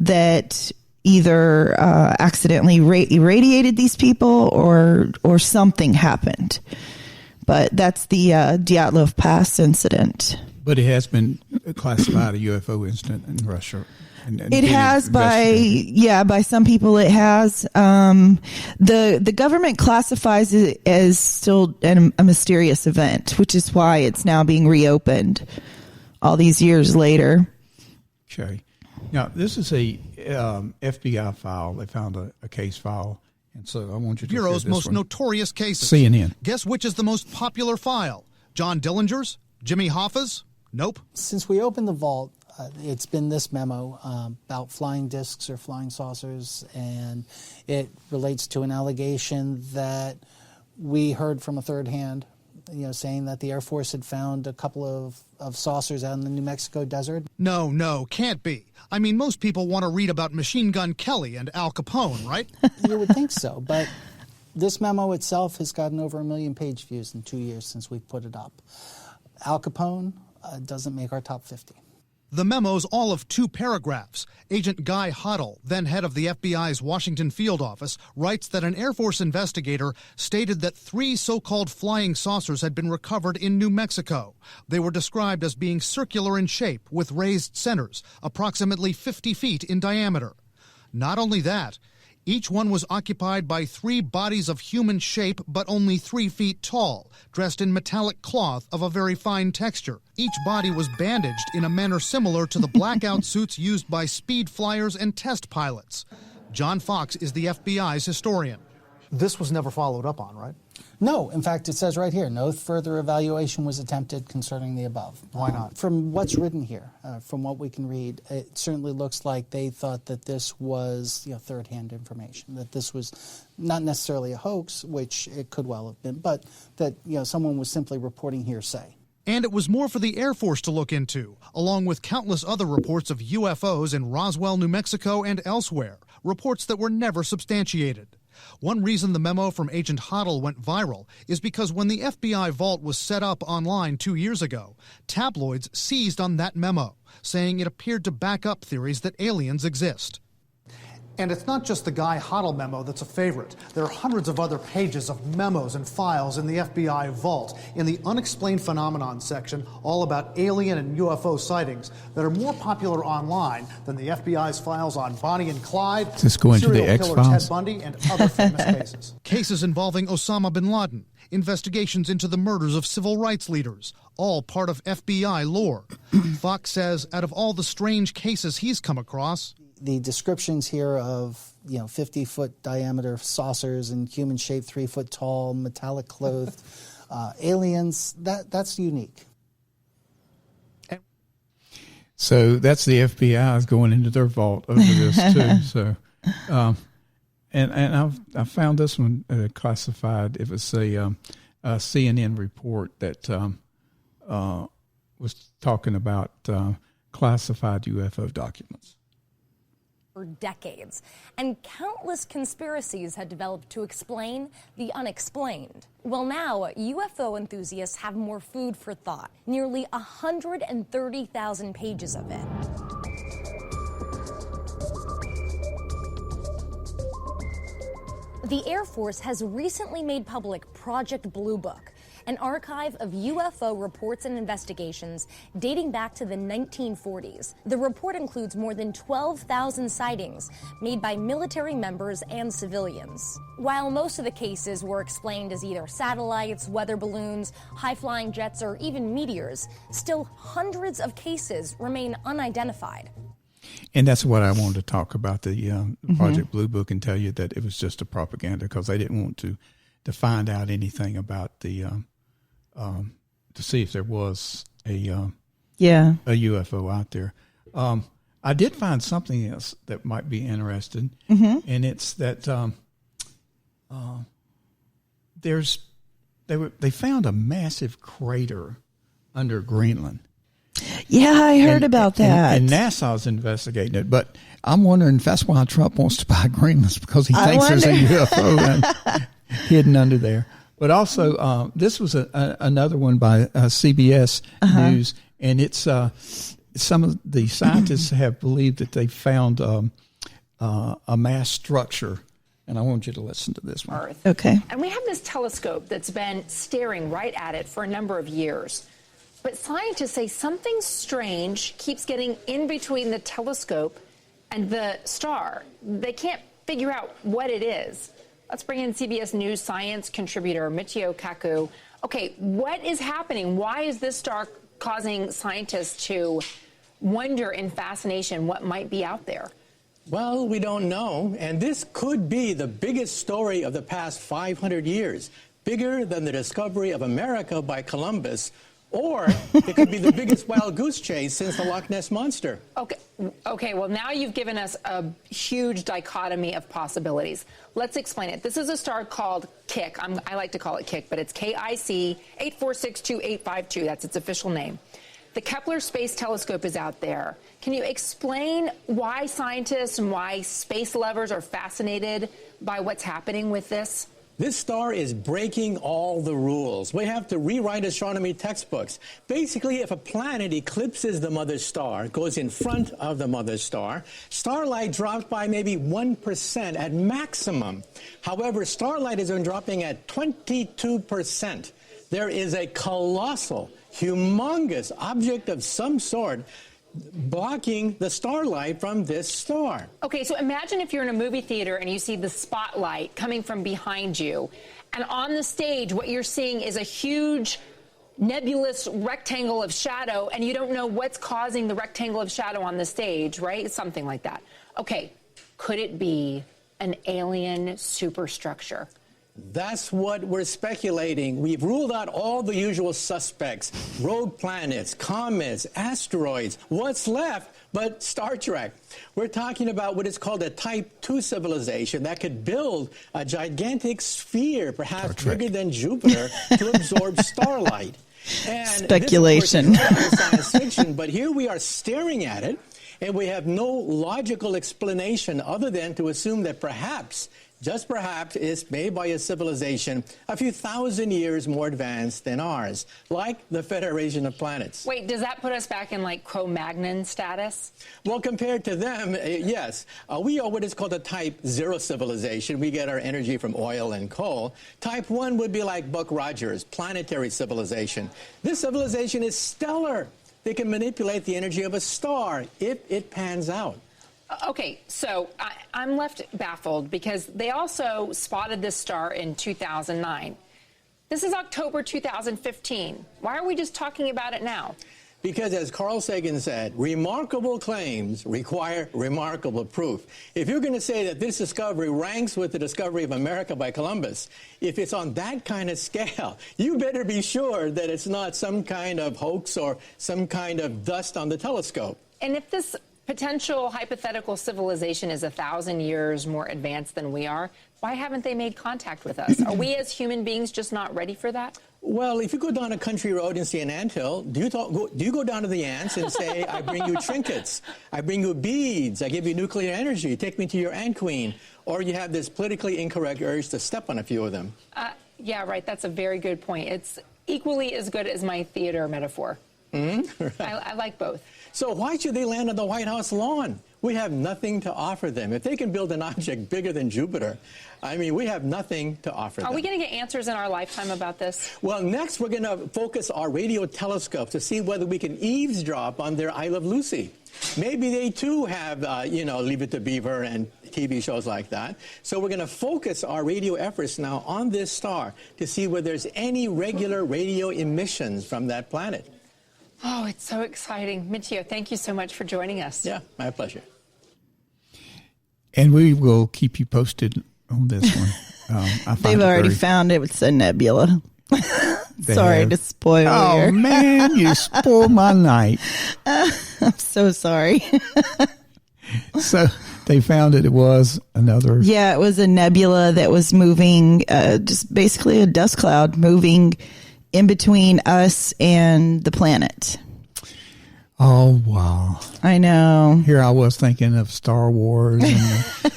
that either accidentally irradiated these people or something happened. But that's the Dyatlov Pass incident. But it has been classified a UFO incident in Russia. It has by some people. It has. The government classifies it as still a mysterious event, which is why it's now being reopened all these years later. Okay. Now, this is a FBI file. They found a case file, and so I want you to Bureau's most notorious cases. CNN. Guess which is the most popular file? John Dillinger's? Jimmy Hoffa's? Nope. Since we opened the vault, it's been this memo about flying discs or flying saucers, and it relates to an allegation that we heard from a third hand, saying that the Air Force had found a couple of saucers out in the New Mexico desert. No, can't be. I mean, most people want to read about Machine Gun Kelly and Al Capone, right? You would think so, but this memo itself has gotten over 1 million page views in 2 years since we put it up. Al Capone doesn't make our top 50. The memo's all of 2 paragraphs. Agent Guy Hoddle, then head of the FBI's Washington field office, writes that an Air Force investigator stated that 3 so-called flying saucers had been recovered in New Mexico. They were described as being circular in shape with raised centers, approximately 50 feet in diameter. Not only that, each one was occupied by 3 bodies of human shape, but only 3 feet tall, dressed in metallic cloth of a very fine texture. Each body was bandaged in a manner similar to the blackout suits used by speed flyers and test pilots. John Fox is the FBI's historian. This was never followed up on, right? No. In fact, it says right here, no further evaluation was attempted concerning the above. Why not? From what's written here, from what we can read, it certainly looks like they thought that this was third-hand information, that this was not necessarily a hoax, which it could well have been, but that someone was simply reporting hearsay. And it was more for the Air Force to look into, along with countless other reports of UFOs in Roswell, New Mexico, and elsewhere, reports that were never substantiated. One reason the memo from Agent Hoddle went viral is because when the FBI vault was set up online 2 years ago, tabloids seized on that memo, saying it appeared to back up theories that aliens exist. And it's not just the Guy Hoddle memo that's a favorite. There are hundreds of other pages of memos and files in the FBI vault in the Unexplained Phenomenon section, all about alien and UFO sightings that are more popular online than the FBI's files on Bonnie and Clyde, Is this going to the X-Files? Ted Bundy, and other famous cases. Cases involving Osama bin Laden, investigations into the murders of civil rights leaders, all part of FBI lore. Fox says out of all the strange cases he's come across, the descriptions here of 50-foot diameter saucers and human shape, 3 foot tall, metallic clothed aliens, that's unique. So that's the FBI is going into their vault over this too. So, and I found this one classified. It was a CNN report that was talking about classified UFO documents. For decades, and countless conspiracies had developed to explain the unexplained. Well, now UFO enthusiasts have more food for thought, nearly 130,000 pages of it. The Air Force has recently made public Project Blue Book, an archive of UFO reports and investigations dating back to the 1940s. The report includes more than 12,000 sightings made by military members and civilians. While most of the cases were explained as either satellites, weather balloons, high-flying jets, or even meteors, still hundreds of cases remain unidentified. And that's what I wanted to talk about, the Project Blue Book, and tell you that it was just a propaganda because they didn't want to find out anything about the to see if there was a UFO out there. I did find something else that might be interesting, and it's that they found a massive crater under Greenland. Yeah, I heard about that. And NASA's investigating it, but I'm wondering if that's why Trump wants to buy Greenland, because he thinks there's a UFO hidden under there. But also, this was another one by CBS News, and it's some of the scientists have believed that they found a mass structure. And I want you to listen to this one. Earth. Okay. And we have this telescope that's been staring right at it for a number of years. But scientists say something strange keeps getting in between the telescope and the star. They can't figure out what it is. Let's bring in CBS News science contributor Michio Kaku. Okay, what is happening? Why is this star causing scientists to wonder in fascination what might be out there? Well, we don't know, and this could be the biggest story of the past 500 years, bigger than the discovery of America by Columbus, or it could be the biggest wild goose chase since the Loch Ness Monster. Okay, well, now you've given us a huge dichotomy of possibilities. Let's explain it. This is a star called KIC. I like to call it KIC, but it's KIC 8462852. That's its official name. The Kepler Space Telescope is out there. Can you explain why scientists and why space lovers are fascinated by what's happening with this? This star is breaking all the rules. We have to rewrite astronomy textbooks. Basically, if a planet eclipses the mother star, goes in front of the mother star, starlight drops by maybe 1% at maximum. However, starlight has been dropping at 22%. There is a colossal, humongous object of some sort blocking the starlight from this star. Okay, so imagine if you're in a movie theater and you see the spotlight coming from behind you, and on the stage what you're seeing is a huge nebulous rectangle of shadow, and you don't know what's causing the rectangle of shadow on the stage, right? Something like that. Okay, could it be an alien superstructure? That's what we're speculating. We've ruled out all the usual suspects, rogue planets, comets, asteroids. What's left but Star Trek? We're talking about what is called a Type 2 civilization that could build a gigantic sphere, perhaps bigger than Jupiter, to absorb starlight. And speculation. This, of course, is science fiction, but here we are staring at it, and we have no logical explanation other than to assume that perhaps, just perhaps, it's made by a civilization a few thousand years more advanced than ours, like the Federation of Planets. Wait, does that put us back in, like, Cro-Magnon status? Well, compared to them, yes. We are what is called a Type 0 civilization. We get our energy from oil and coal. Type 1 would be like Buck Rogers, planetary civilization. This civilization is stellar. They can manipulate the energy of a star if it pans out. Okay, so I'm left baffled because they also spotted this star in 2009. This is October 2015. Why are we just talking about it now? Because, as Carl Sagan said, remarkable claims require remarkable proof. If you're going to say that this discovery ranks with the discovery of America by Columbus, if it's on that kind of scale, you better be sure that it's not some kind of hoax or some kind of dust on the telescope. And if this potential hypothetical civilization is 1,000 years more advanced than we are, why haven't they made contact with us? Are we as human beings just not ready for that? Well, if you go down a country road and see an anthill, do you go down to the ants and say, I bring you trinkets, I bring you beads, I give you nuclear energy, take me to your ant queen? Or you have this politically incorrect urge to step on a few of them? Yeah, right. That's a very good point. It's equally as good as my theater metaphor. Mm-hmm. Right. I like both. So why should they land on the White House lawn? We have nothing to offer them. If they can build an object bigger than Jupiter, I mean, we have nothing to offer them. Are we going to get answers in our lifetime about this? Well, next we're going to focus our radio telescope to see whether we can eavesdrop on their I Love Lucy. Maybe they, too, have, Leave It to Beaver and TV shows like that. So we're going to focus our radio efforts now on this star to see whether there's any regular radio emissions from that planet. Oh, it's so exciting. Mitchio, thank you so much for joining us. Yeah, my pleasure. And we will keep you posted on this one. They've already found it with a nebula. Sorry to spoil you. Oh, man, you spoiled my night. I'm so sorry. So they found it was another. Yeah, it was a nebula that was moving, just basically a dust cloud moving in between us and the planet. Oh, wow. I know. Here I was thinking of Star Wars and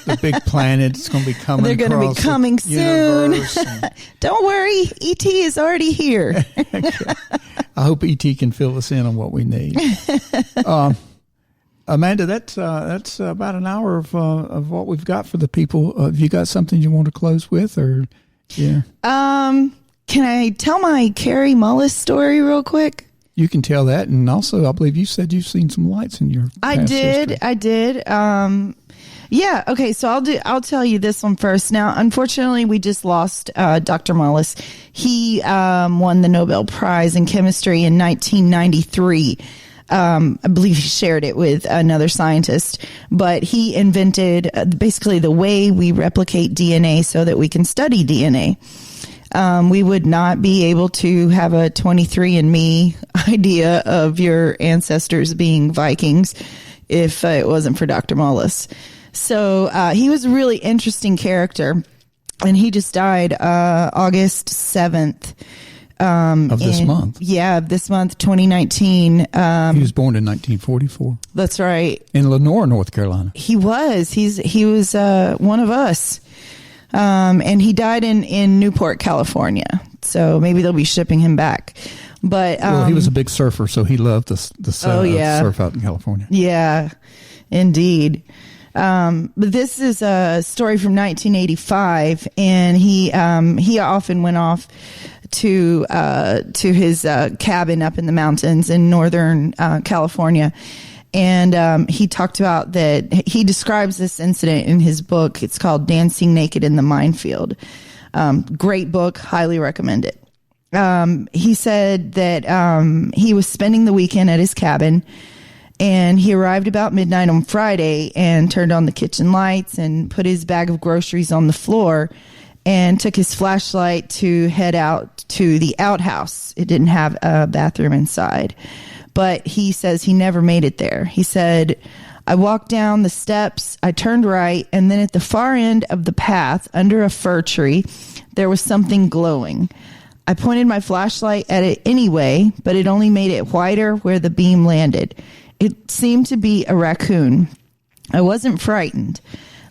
the big planets going to be coming. They're going to be coming soon. Don't worry. E.T. is already here. I hope E.T. can fill us in on what we need. Amanda, that's about an hour of what we've got for the people. Have you got something you want to close with? Or yeah. Can I tell my Carrie Mullis story real quick? You can tell that, and also I believe you said you've seen some lights in your past history. I did. Yeah. Okay. So I'll tell you this one first. Now, unfortunately, we just lost Dr. Mullis. He won the Nobel Prize in Chemistry in 1993. I believe he shared it with another scientist, but he invented basically the way we replicate DNA so that we can study DNA. We would not be able to have a 23andMe idea of your ancestors being Vikings if it wasn't for Dr. Mullis. So he was a really interesting character, and he just died August 7th. Of this month. Yeah, this month, 2019. He was born in 1944. That's right. In Lenore, North Carolina. He was. He was one of us. And he died in Newport, California. So maybe they'll be shipping him back. But well, he was a big surfer, so he loved the surf out in California. Yeah, indeed. But this is a story from 1985, and he often went off to his cabin up in the mountains in Northern California. And he talked about that. He describes this incident in his book. It's called Dancing Naked in the Minefield. Great book. Highly recommend it. He said that he was spending the weekend at his cabin, and he arrived about midnight on Friday and turned on the kitchen lights and put his bag of groceries on the floor and took his flashlight to head out to the outhouse. It didn't have a bathroom inside. But he says he never made it there. He said, I walked down the steps, I turned right, and then at the far end of the path, under a fir tree, there was something glowing. I pointed my flashlight at it anyway, but it only made it whiter where the beam landed. It seemed to be a raccoon. I wasn't frightened.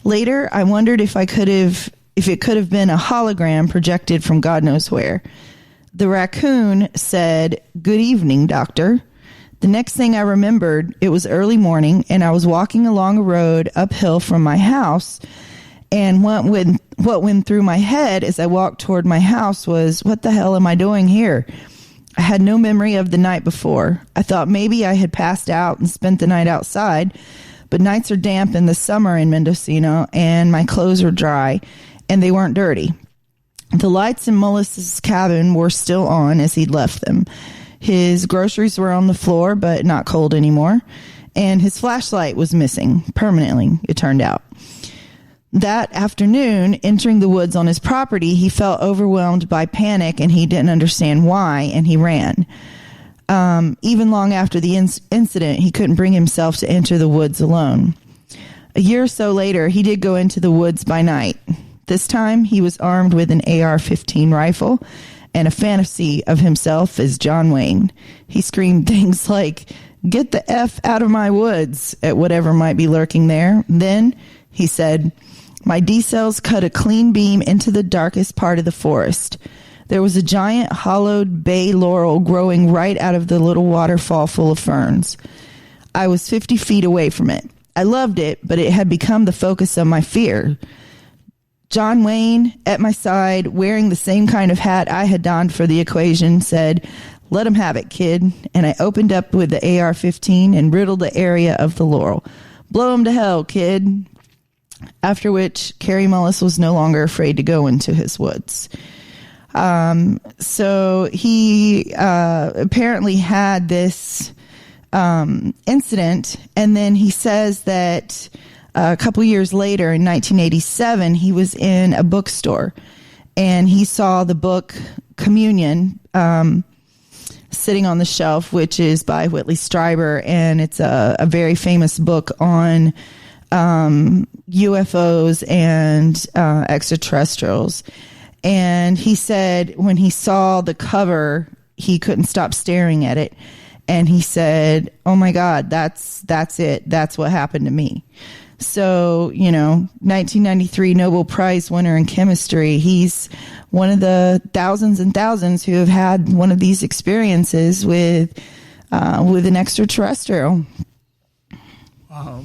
Later, I wondered if it could have been a hologram projected from God knows where. The raccoon said, "Good evening, doctor." The next thing I remembered, it was early morning, and I was walking along a road uphill from my house, and what went through my head as I walked toward my house was, what the hell am I doing here? I had no memory of the night before. I thought maybe I had passed out and spent the night outside, but nights are damp in the summer in Mendocino, and my clothes were dry, and they weren't dirty. The lights in Mullis's cabin were still on as he'd left them. His groceries were on the floor, but not cold anymore. And his flashlight was missing permanently, it turned out. That afternoon, entering the woods on his property, he felt overwhelmed by panic, and he didn't understand why, and he ran. Even long after the incident, he couldn't bring himself to enter the woods alone. A year or so later, he did go into the woods by night. This time, he was armed with an AR-15 rifle and a fantasy of himself as John Wayne. He screamed things like, "Get the F out of my woods," at whatever might be lurking there. Then, he said, "My D-cells cut a clean beam into the darkest part of the forest. There was a giant hollowed bay laurel growing right out of the little waterfall full of ferns. I was 50 feet away from it. I loved it, but it had become the focus of my fear. John Wayne, at my side, wearing the same kind of hat I had donned for the occasion, said, 'Let him have it, kid.' And I opened up with the AR-15 and riddled the area of the laurel. 'Blow him to hell, kid.' After which, Kary Mullis was no longer afraid to go into his woods." So he apparently had this incident, and then he says that a couple years later, in 1987, he was in a bookstore, and he saw the book Communion sitting on the shelf, which is by Whitley Strieber, and it's a very famous book on UFOs and extraterrestrials. And he said when he saw the cover, he couldn't stop staring at it. And he said, "Oh my God, that's it. That's what happened to me." So, 1993 Nobel Prize winner in chemistry. He's one of the thousands and thousands who have had one of these experiences with an extraterrestrial.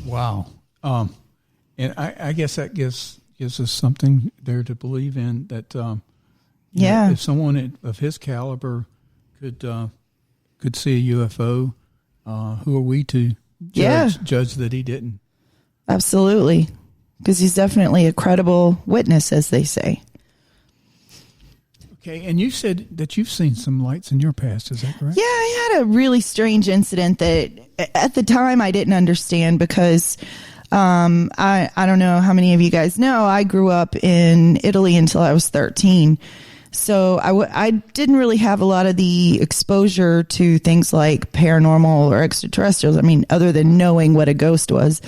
Wow. And I guess that gives us something there to believe in, that if someone of his caliber could see a UFO, who are we to judge that he didn't? Absolutely, because he's definitely a credible witness, as they say. Okay, and you said that you've seen some lights in your past, is that correct? Yeah, I had a really strange incident that at the time I didn't understand, because I don't know how many of you guys know, I grew up in Italy until I was 13. So I didn't really have a lot of the exposure to things like paranormal or extraterrestrials. I mean, other than knowing what a ghost was.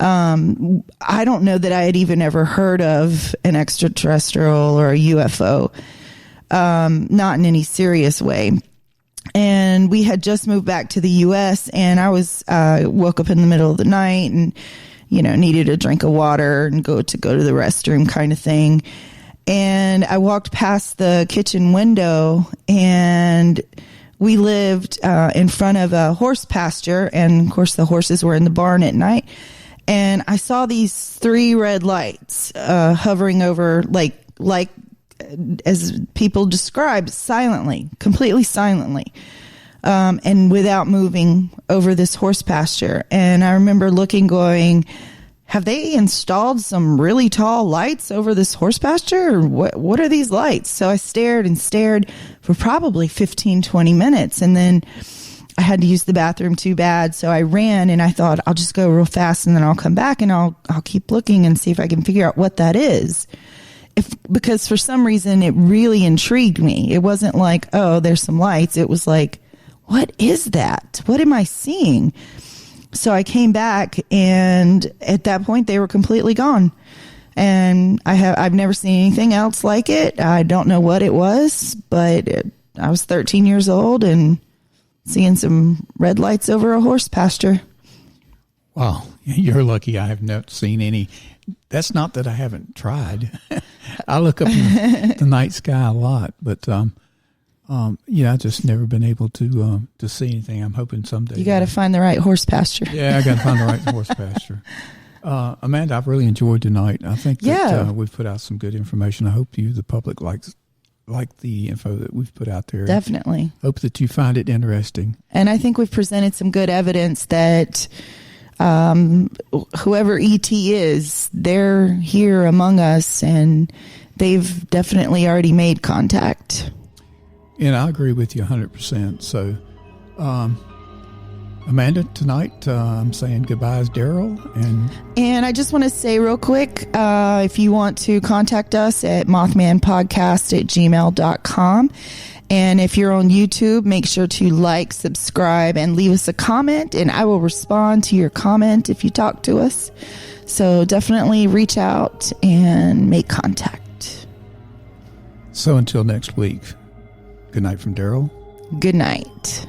I don't know that I had even ever heard of an extraterrestrial or a UFO, not in any serious way. And we had just moved back to the U.S., and I woke up in the middle of the night and, needed a drink of water and go to the restroom kind of thing. And I walked past the kitchen window, and we lived in front of a horse pasture. And of course the horses were in the barn at night. And I saw these 3 red lights hovering over, like as people describe, silently, completely silently, and without moving over this horse pasture. And I remember looking, going, have they installed some really tall lights over this horse pasture? Or what are these lights? So I stared and stared for probably 15, 20 minutes. And then I had to use the bathroom too bad. So I ran, and I thought, I'll just go real fast, and then I'll come back, and I'll keep looking and see if I can figure out what that is. Because for some reason it really intrigued me. It wasn't like, oh, there's some lights. It was like, what is that? What am I seeing? So I came back, and at that point they were completely gone. And I've never seen anything else like it. I don't know what it was, but I was 13 years old and seeing some red lights over a horse pasture. Wow, you're lucky. I have not seen any. That's not that I haven't tried. I look up in the night sky a lot, but I've just never been able to see anything. I'm hoping someday. You got to find the right horse pasture. Yeah, I got to find the right horse pasture. Amanda, I've really enjoyed tonight. I think that we've put out some good information. I hope the public like the info that we've put out there. Definitely. Hope that you find it interesting. And I think we've presented some good evidence that whoever ET is, they're here among us, and they've definitely already made contact. And I agree with you 100%. So, Amanda, tonight I'm saying goodbye as Daryl. And I just want to say real quick, if you want to contact us at mothmanpodcast@gmail.com. And if you're on YouTube, make sure to like, subscribe, and leave us a comment, and I will respond to your comment if you talk to us. So definitely reach out and make contact. So until next week, good night from Daryl. Good night.